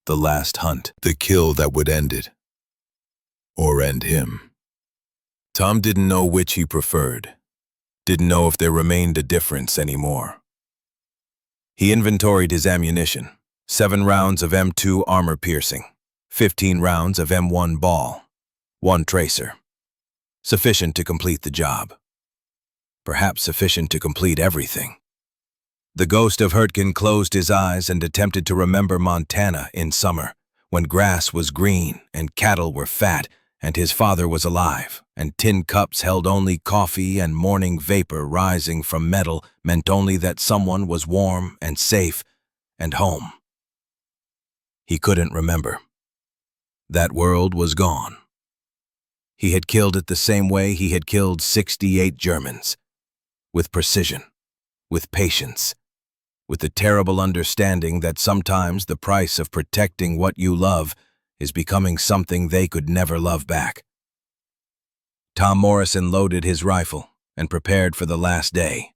the last hunt, the kill that would end it, or end him. Tom didn't know which he preferred, didn't know if there remained a difference anymore. He inventoried his ammunition, 7 rounds of M2 armor-piercing, 15 rounds of M1 ball, 1 tracer. Sufficient to complete the job. Perhaps sufficient to complete everything. The ghost of Hurtgen closed his eyes and attempted to remember Montana in summer, when grass was green and cattle were fat and his father was alive, and tin cups held only coffee and morning vapor rising from metal meant only that someone was warm and safe and home. He couldn't remember. That world was gone. He had killed it the same way he had killed 68 Germans. With precision, with patience, with the terrible understanding that sometimes the price of protecting what you love is becoming something they could never love back. Tom Morrison loaded his rifle and prepared for the last day.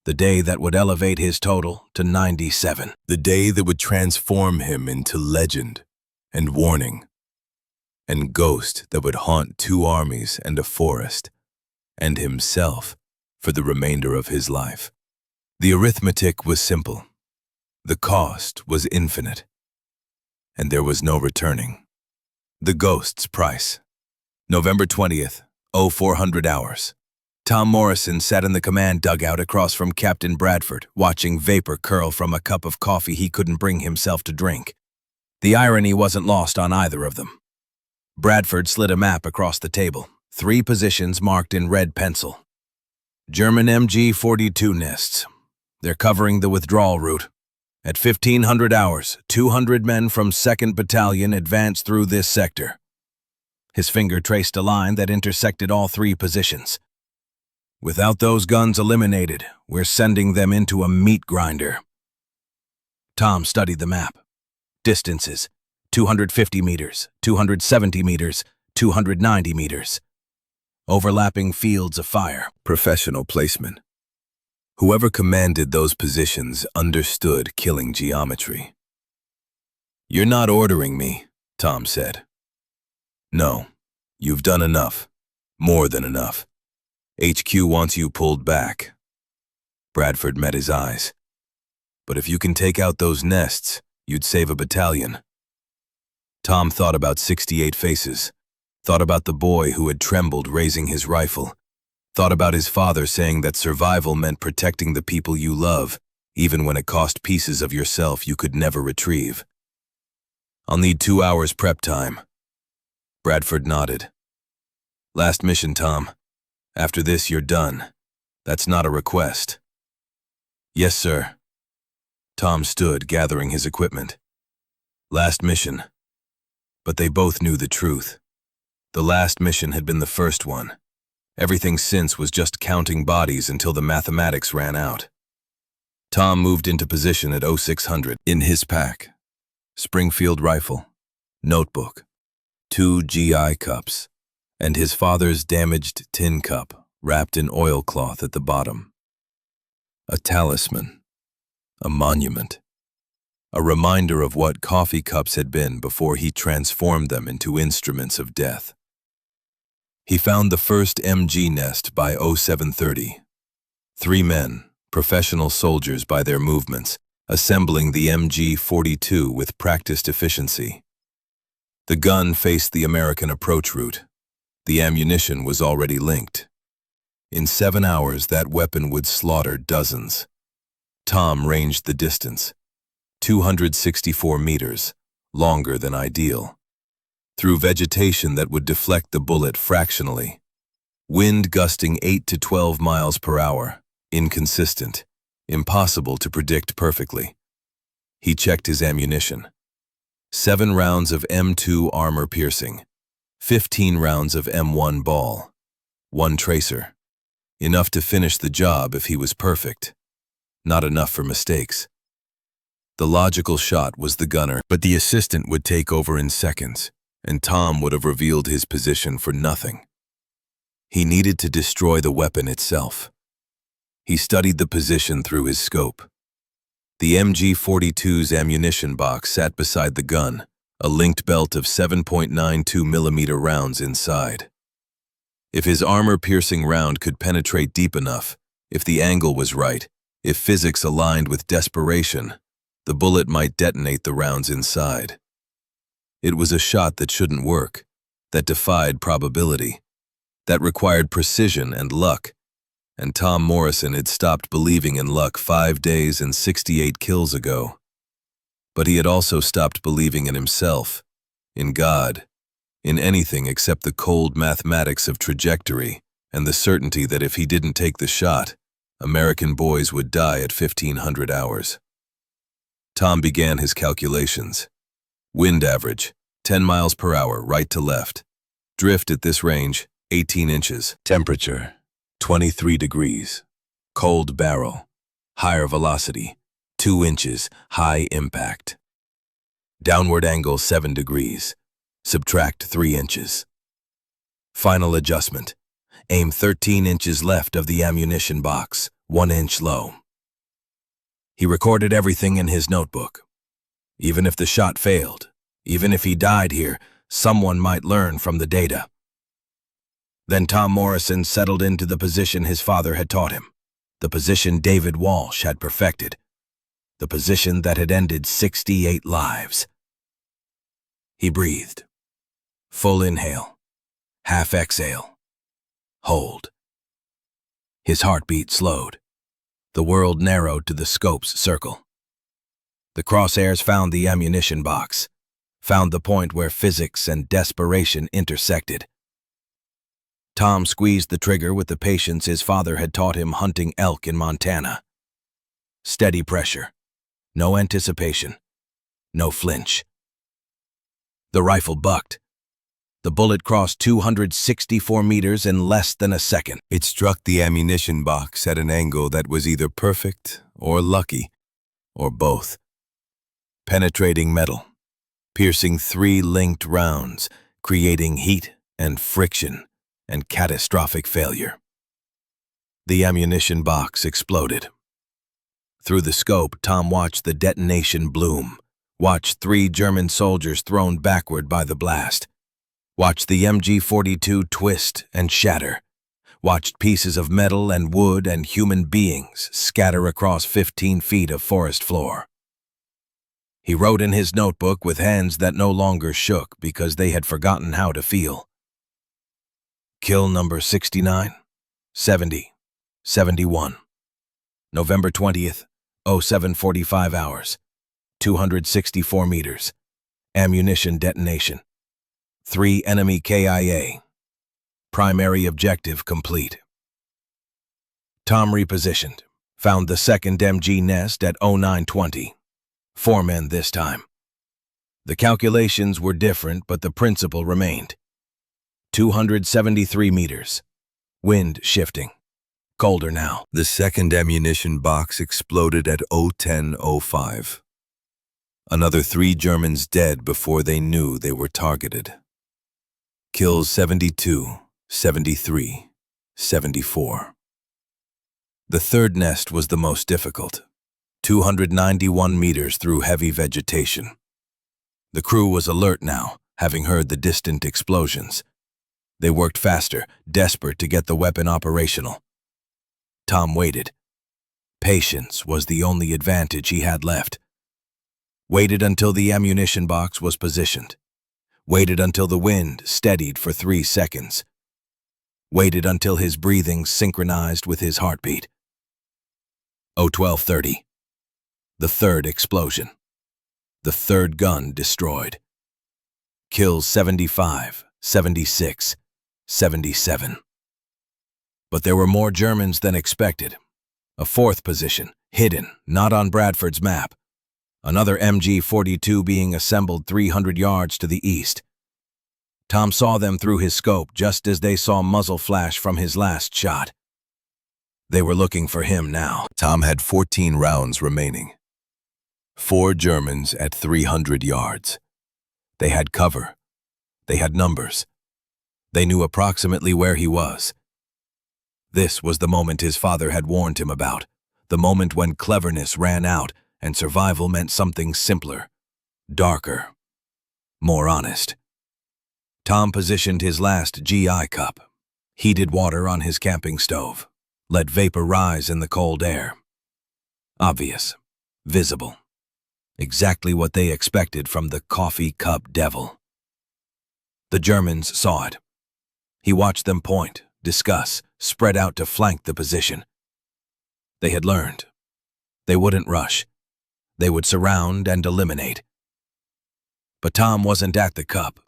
The day that would elevate his total to 97. The day that would transform him into legend and warning and ghost that would haunt 2 armies and a forest and himself for the remainder of his life. The arithmetic was simple. The cost was infinite. And there was no returning. The ghost's price. November 20th, 0400 hours. Tom Morrison sat in the command dugout across from Captain Bradford, watching vapor curl from a cup of coffee he couldn't bring himself to drink. The irony wasn't lost on either of them. Bradford slid a map across the table, 3 positions marked in red pencil. German MG-42 nests. They're covering the withdrawal route. At 1500 hours, 200 men from 2nd Battalion advanced through this sector. His finger traced a line that intersected all 3 positions. Without those guns eliminated, we're sending them into a meat grinder. Tom studied the map. Distances, 250 meters, 270 meters, 290 meters. Overlapping fields of fire. Professional placement. Whoever commanded those positions understood killing geometry. "You're not ordering me," Tom said. "No, you've done enough. More than enough. HQ wants you pulled back." Bradford met his eyes. "But if you can take out those nests, you'd save a battalion." Tom thought about 68 faces, thought about the boy who had trembled raising his rifle, Thought about his father saying that survival meant protecting the people you love, even when it cost pieces of yourself you could never retrieve. I'll need 2 hours prep time. Bradford nodded. Last mission, Tom. After this, you're done. That's not a request. Yes, sir. Tom stood, gathering his equipment. Last mission. But they both knew the truth. The last mission had been the first one. Everything since was just counting bodies until the mathematics ran out. Tom moved into position at 0600. In his pack, Springfield rifle, notebook, 2 GI cups, and his father's damaged tin cup wrapped in oilcloth at the bottom. A talisman, a monument, a reminder of what coffee cups had been before he transformed them into instruments of death. He found the first MG nest by 0730. 3 men, professional soldiers by their movements, assembling the MG-42 with practiced efficiency. The gun faced the American approach route. The ammunition was already linked. In 7 hours, that weapon would slaughter dozens. Tom ranged the distance, 264 meters, longer than ideal, through vegetation that would deflect the bullet fractionally. Wind gusting 8 to 12 miles per hour, inconsistent, impossible to predict perfectly. He checked his ammunition. 7 rounds of M2 armor piercing, 15 rounds of M1 ball, 1 tracer. Enough to finish the job if he was perfect. Not enough for mistakes. The logical shot was the gunner, but the assistant would take over in seconds, and Tom would have revealed his position for nothing. He needed to destroy the weapon itself. He studied the position through his scope. The MG-42's ammunition box sat beside the gun, a linked belt of 7.92mm rounds inside. If his armor-piercing round could penetrate deep enough, if the angle was right, if physics aligned with desperation, the bullet might detonate the rounds inside. It was a shot that shouldn't work, that defied probability, that required precision and luck, and Tom Morrison had stopped believing in luck 5 days and 68 kills ago. But he had also stopped believing in himself, in God, in anything except the cold mathematics of trajectory and the certainty that if he didn't take the shot, American boys would die at 1500 hours. Tom began his calculations. Wind average, 10 miles per hour, right to left. Drift at this range, 18 inches. Temperature, 23 degrees. Cold barrel. Higher velocity, 2 inches, high impact. Downward angle, 7 degrees. Subtract 3 inches. Final adjustment. Aim 13 inches left of the ammunition box, 1 inch low. He recorded everything in his notebook. Even if the shot failed, even if he died here, someone might learn from the data. Then Tom Morrison settled into the position his father had taught him, the position David Walsh had perfected, the position that had ended 68 lives. He breathed. Full inhale, half exhale, hold. His heartbeat slowed. The world narrowed to the scope's circle. The crosshairs found the ammunition box, found the point where physics and desperation intersected. Tom squeezed the trigger with the patience his father had taught him hunting elk in Montana. Steady pressure, no anticipation, no flinch. The rifle bucked. The bullet crossed 264 meters in less than a second. It struck the ammunition box at an angle that was either perfect or lucky, or both. Penetrating metal, piercing 3 linked rounds, creating heat and friction and catastrophic failure. The ammunition box exploded. Through the scope, Tom watched the detonation bloom, watched 3 German soldiers thrown backward by the blast, watched the MG-42 twist and shatter, watched pieces of metal and wood and human beings scatter across 15 feet of forest floor. He wrote in his notebook with hands that no longer shook because they had forgotten how to feel. Kill number 69, 70, 71. November 20th, 07:45 hours, 264 meters. Ammunition detonation. 3 enemy KIA. Primary objective complete. Tom repositioned. Found the second MG nest at 0920. 4 men this time. The calculations were different, but the principle remained. 273 meters. Wind shifting. Colder now. The second ammunition box exploded at 0:10:05. Another 3 Germans dead before they knew they were targeted. Kills 72, 73, 74. The third nest was the most difficult. 291 meters through heavy vegetation. The crew was alert now, having heard the distant explosions. They worked faster, desperate to get the weapon operational. Tom waited. Patience was the only advantage he had left. Waited until the ammunition box was positioned. Waited until the wind steadied for 3 seconds. Waited until his breathing synchronized with his heartbeat. 0:12:30. The third explosion. The third gun destroyed. Kills 75, 76, 77. But there were more Germans than expected. A fourth position, hidden, not on Bradford's map. Another MG-42 being assembled 300 yards to the east. Tom saw them through his scope just as they saw muzzle flash from his last shot. They were looking for him now. Tom had 14 rounds remaining. 4 Germans at 300 yards. They had cover. They had numbers. They knew approximately where he was. This was the moment his father had warned him about, the moment when cleverness ran out and survival meant something simpler, darker, more honest. Tom positioned his last GI cup, heated water on his camping stove, let vapor rise in the cold air. Obvious, visible, exactly what they expected from the coffee cup devil. The Germans saw it. He watched them point, discuss, spread out to flank the position. They had learned. They wouldn't rush. They would surround and eliminate. But Tom wasn't at the cup.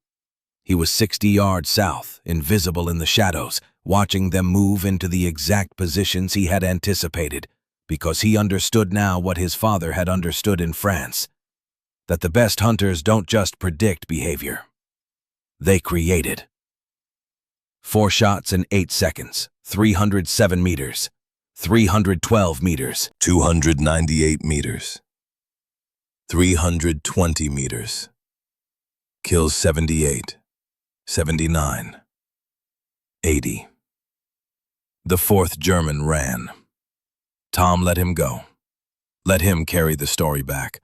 He was 60 yards south, invisible in the shadows, watching them move into the exact positions he had anticipated, because he understood now what his father had understood in France, that the best hunters don't just predict behavior. They create it. 4 shots in 8 seconds, 307 meters, 312 meters, 298 meters, 320 meters. Kills 78, 79, 80. The fourth German ran. Tom let him go. Let him carry the story back.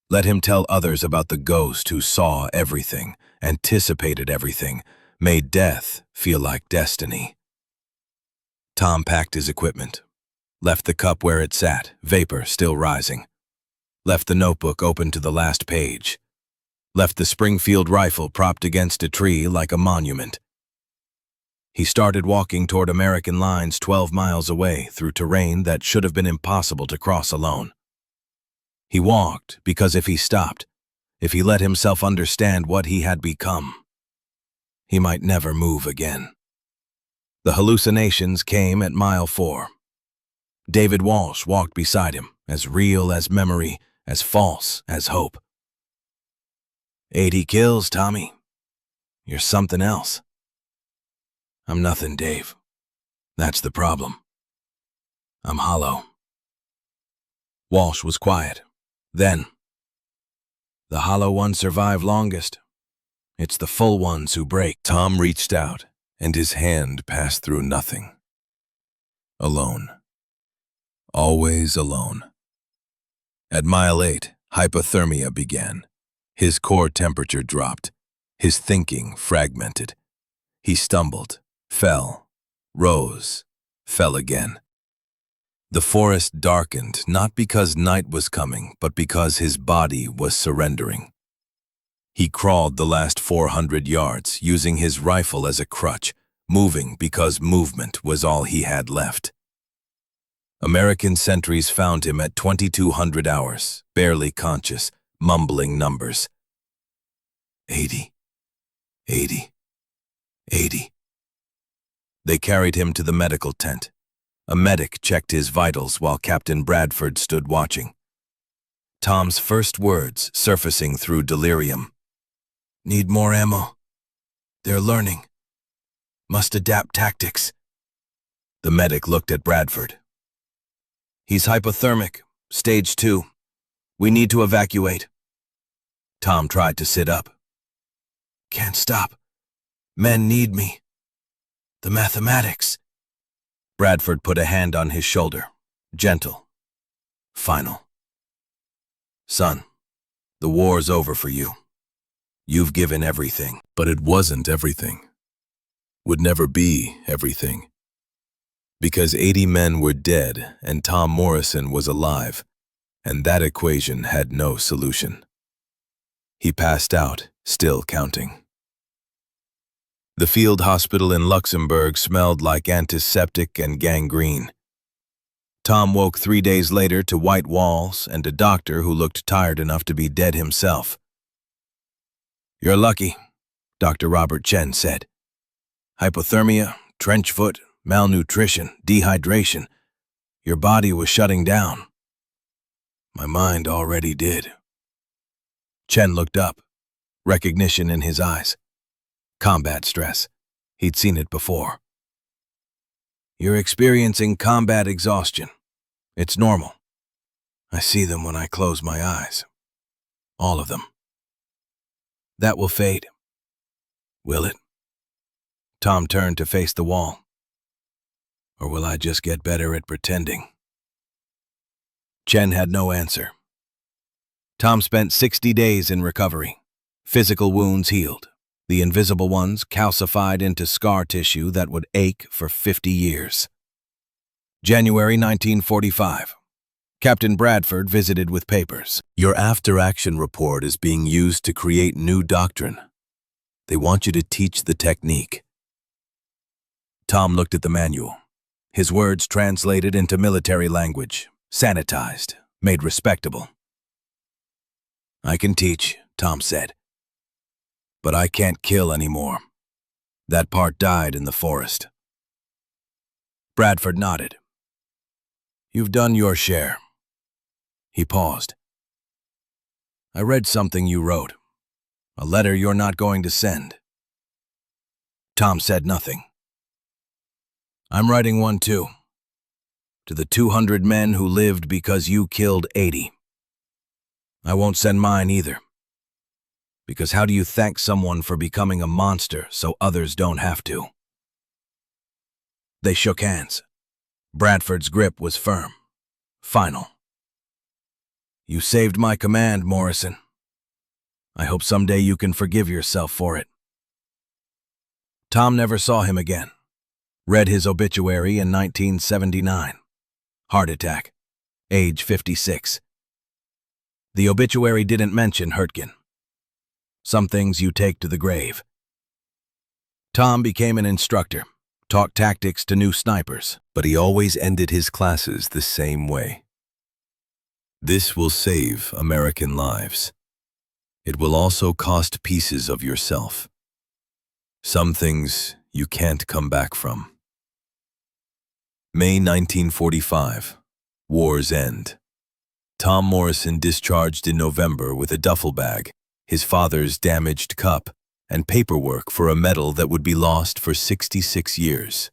Let him tell others about the ghost who saw everything, anticipated everything, made death feel like destiny. Tom packed his equipment, left the cup where it sat, vapor still rising, left the notebook open to the last page, left the Springfield rifle propped against a tree like a monument. He started walking toward American lines 12 miles away through terrain that should have been impossible to cross alone. He walked because if he stopped, if he let himself understand what he had become, he might never move again. The hallucinations came at mile 4. David Walsh walked beside him, as real as memory, as false as hope. 80 kills, Tommy. You're something else. I'm nothing, Dave. That's the problem. I'm hollow. Walsh was quiet. Then, the hollow ones survive longest. It's the full ones who break. Tom reached out, and his hand passed through nothing. Alone. Always alone. At mile 8, hypothermia began. His core temperature dropped. His thinking fragmented. He stumbled, fell, rose, fell again. The forest darkened, not because night was coming, but because his body was surrendering. He crawled the last 400 yards, using his rifle as a crutch, moving because movement was all he had left. American sentries found him at 2200 hours, barely conscious, mumbling numbers. 80, 80, 80. They carried him to the medical tent. A medic checked his vitals while Captain Bradford stood watching. Tom's first words surfacing through delirium. Need more ammo. They're learning. Must adapt tactics. The medic looked at Bradford. He's hypothermic, stage 2. We need to evacuate. Tom tried to sit up. Can't stop. Men need me. The mathematics. Bradford put a hand on his shoulder. Gentle. Final. Son, the war's over for you. You've given everything. But it wasn't everything. Would never be everything. Because 80 men were dead and Tom Morrison was alive, and that equation had no solution. He passed out, still counting. The field hospital in Luxembourg smelled like antiseptic and gangrene. Tom woke 3 days later to white walls and a doctor who looked tired enough to be dead himself. You're lucky, Dr. Robert Chen said. Hypothermia, trench foot, malnutrition, dehydration. Your body was shutting down. My mind already did. Chen looked up, recognition in his eyes. Combat stress. He'd seen it before. You're experiencing combat exhaustion. It's normal. I see them when I close my eyes. All of them. That will fade. Will it? Tom turned to face the wall. Or will I just get better at pretending? Chen had no answer. Tom spent 60 days in recovery. Physical wounds healed. The invisible ones calcified into scar tissue that would ache for 50 years. January 1945. Captain Bradford visited with papers. Your after-action report is being used to create new doctrine. They want you to teach the technique. Tom looked at the manual. His words translated into military language, sanitized, made respectable. I can teach, Tom said. But I can't kill anymore. That part died in the forest. Bradford nodded. You've done your share. He paused. I read something you wrote. A letter you're not going to send. Tom said nothing. I'm writing one too. To the 200 men who lived because you killed 80. I won't send mine either. Because how do you thank someone for becoming a monster so others don't have to? They shook hands. Bradford's grip was firm. Final. You saved my command, Morrison. I hope someday you can forgive yourself for it. Tom never saw him again. Read his obituary in 1979. Heart attack. Age 56. The obituary didn't mention Hurtgen. Some things you take to the grave. Tom became an instructor, taught tactics to new snipers, but he always ended his classes the same way. This will save American lives. It will also cost pieces of yourself. Some things you can't come back from. May 1945. War's end. Tom Morrison discharged in November with a duffel bag, his father's damaged cup, and paperwork for a medal that would be lost for 66 years.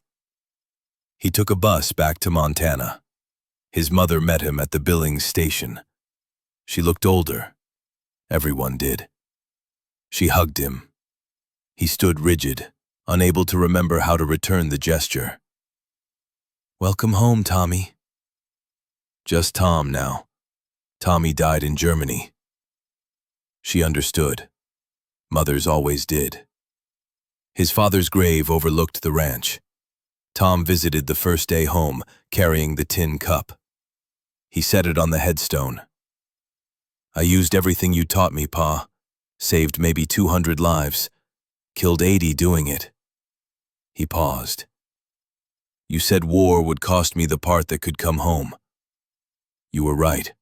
He took a bus back to Montana. His mother met him at the Billings station. She looked older. Everyone did. She hugged him. He stood rigid, unable to remember how to return the gesture. Welcome home, Tommy. Just Tom now. Tommy died in Germany. She understood. Mothers always did. His father's grave overlooked the ranch. Tom visited the first day home, carrying the tin cup. He set it on the headstone. I used everything you taught me, Pa. Saved maybe 200 lives. Killed 80 doing it. He paused. You said war would cost me the part that could come home. You were right.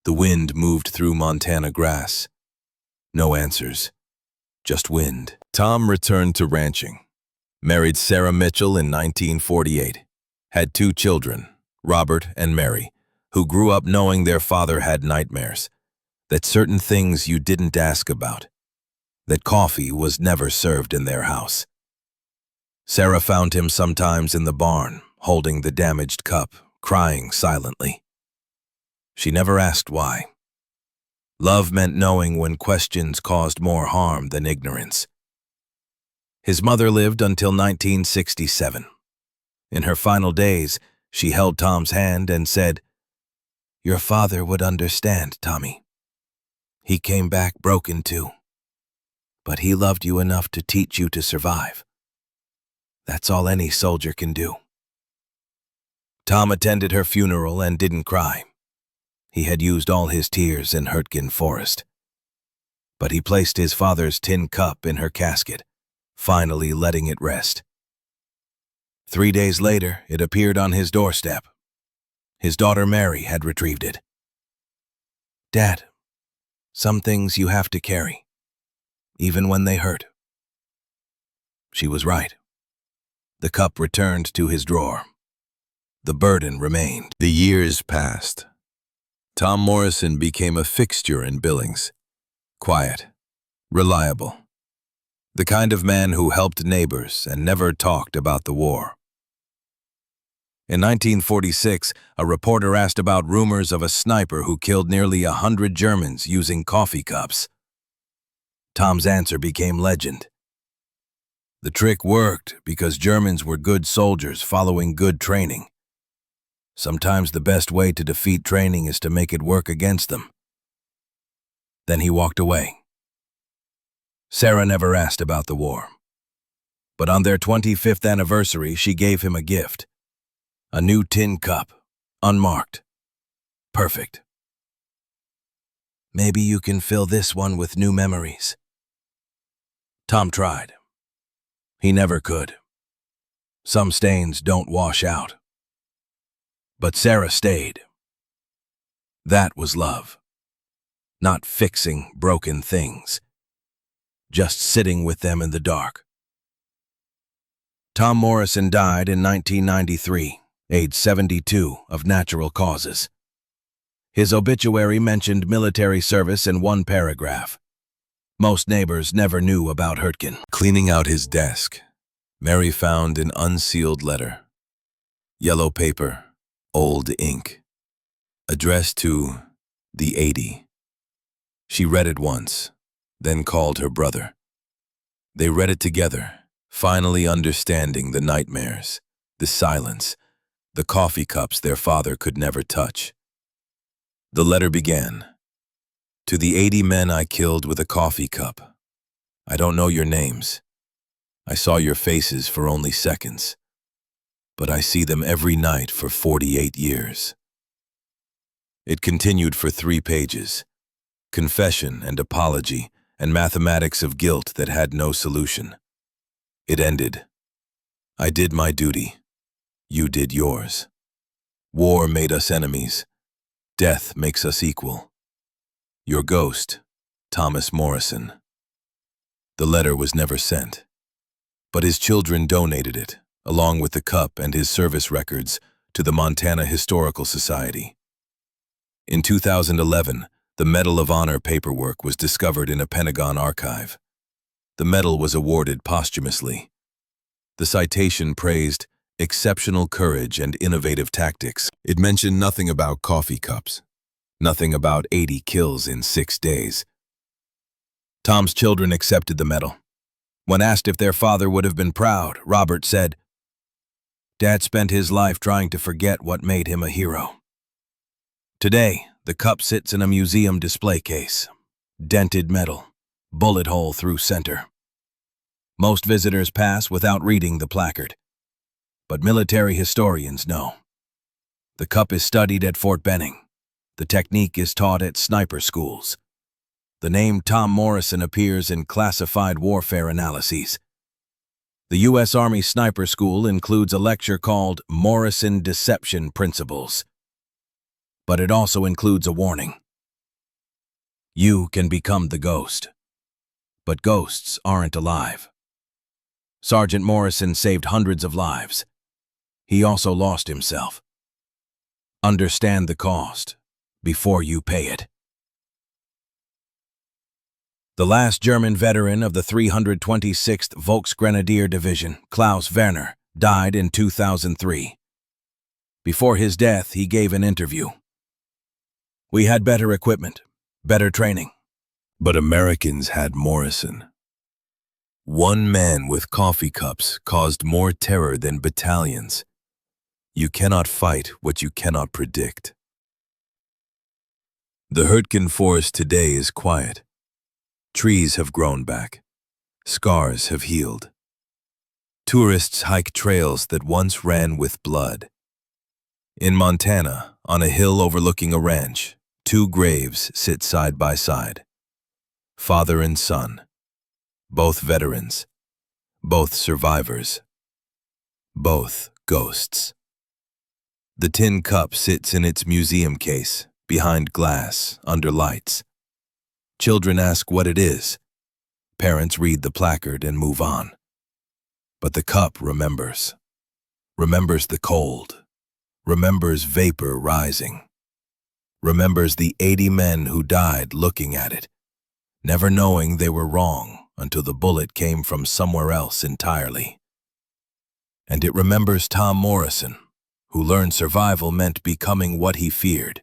The wind moved through Montana grass. No answers, just wind. Tom returned to ranching, married Sarah Mitchell in 1948, had 2 children, Robert and Mary, who grew up knowing their father had nightmares, that certain things you didn't ask about, that coffee was never served in their house. Sarah found him sometimes in the barn, holding the damaged cup, crying silently. She never asked why. Love meant knowing when questions caused more harm than ignorance. His mother lived until 1967. In her final days, she held Tom's hand and said, "Your father would understand, Tommy. He came back broken too. But he loved you enough to teach you to survive. That's all any soldier can do." Tom attended her funeral and didn't cry. He had used all his tears in Hurtgen Forest. But he placed his father's tin cup in her casket, finally letting it rest. 3 days later, it appeared on his doorstep. His daughter Mary had retrieved it. "Dad, some things you have to carry, even when they hurt." She was right. The cup returned to his drawer. The burden remained. The years passed. Tom Morrison became a fixture in Billings. Quiet, reliable. The kind of man who helped neighbors and never talked about the war. In 1946, a reporter asked about rumors of a sniper who killed nearly 100 Germans using coffee cups. Tom's answer became legend. The trick worked because Germans were good soldiers following good training. Sometimes the best way to defeat training is to make it work against them. Then he walked away. Sarah never asked about the war. But on their 25th anniversary, she gave him a gift. A new tin cup, unmarked. Perfect. "Maybe you can fill this one with new memories." Tom tried. He never could. Some stains don't wash out. But Sarah stayed. That was love. Not fixing broken things. Just sitting with them in the dark. Tom Morrison died in 1993, age 72, of natural causes. His obituary mentioned military service in 1 paragraph. Most neighbors never knew about Hurtgen. Cleaning out his desk, Mary found an unsealed letter. Yellow paper, old ink, addressed to the 80. She read it once, then called her brother. They read it together, finally understanding the nightmares, the silence, the coffee cups their father could never touch. The letter began, "To the 80 men I killed with a coffee cup. I don't know your names. I saw your faces for only seconds. But I see them every night for 48 years. It continued for 3 pages, confession and apology and mathematics of guilt that had no solution. It ended, "I did my duty. You did yours. War made us enemies. Death makes us equal. Your ghost, Thomas Morrison." The letter was never sent, but his children donated it, along with the cup and his service records, to the Montana Historical Society. In 2011, the Medal of Honor paperwork was discovered in a Pentagon archive. The medal was awarded posthumously. The citation praised exceptional courage and innovative tactics. It mentioned nothing about coffee cups, nothing about 80 kills in 6 days. Tom's children accepted the medal. When asked if their father would have been proud, Robert said, "Dad spent his life trying to forget what made him a hero." Today, the cup sits in a museum display case. Dented metal, bullet hole through center. Most visitors pass without reading the placard. But military historians know. The cup is studied at Fort Benning. The technique is taught at sniper schools. The name Tom Morrison appears in classified warfare analyses. The U.S. Army Sniper School includes a lecture called Morrison Deception Principles. But it also includes a warning. You can become the ghost. But ghosts aren't alive. Sergeant Morrison saved hundreds of lives. He also lost himself. Understand the cost before you pay it. The last German veteran of the 326th Volksgrenadier Division, Klaus Werner, died in 2003. Before his death, he gave an interview. "We had better equipment, better training. But Americans had Morrison. One man with coffee cups caused more terror than battalions. You cannot fight what you cannot predict." The Hurtgen Forest today is quiet. Trees have grown back. Scars have healed. Tourists hike trails that once ran with blood. In Montana, on a hill overlooking a ranch, two graves sit side by side. Father and son. Both veterans. Both survivors. Both ghosts. The tin cup sits in its museum case, behind glass, under lights. Children ask what it is. Parents read the placard and move on. But the cup remembers. Remembers the cold. Remembers vapor rising. Remembers the 80 men who died looking at it, never knowing they were wrong until the bullet came from somewhere else entirely. And it remembers Tom Morrison, who learned survival meant becoming what he feared,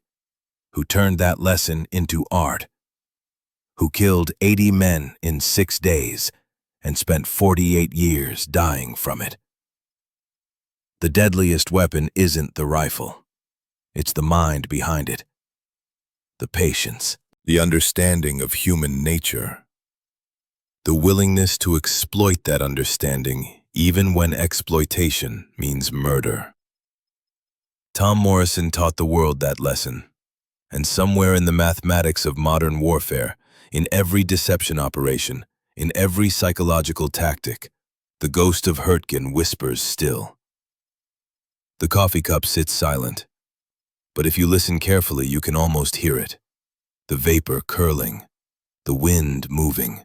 who turned that lesson into art, who killed 80 men in 6 days and spent 48 years dying from it. The deadliest weapon isn't the rifle. It's the mind behind it. The patience, the understanding of human nature, the willingness to exploit that understanding even when exploitation means murder. Tom Morrison taught the world that lesson, and somewhere in the mathematics of modern warfare, in every deception operation, in every psychological tactic, the ghost of Hurtgen whispers still. The coffee cup sits silent, but if you listen carefully, you can almost hear it. The vapor curling, the wind moving,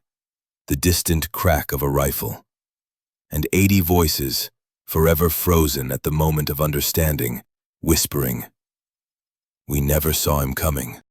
the distant crack of a rifle, and 80 voices, forever frozen at the moment of understanding, whispering, "We never saw him coming."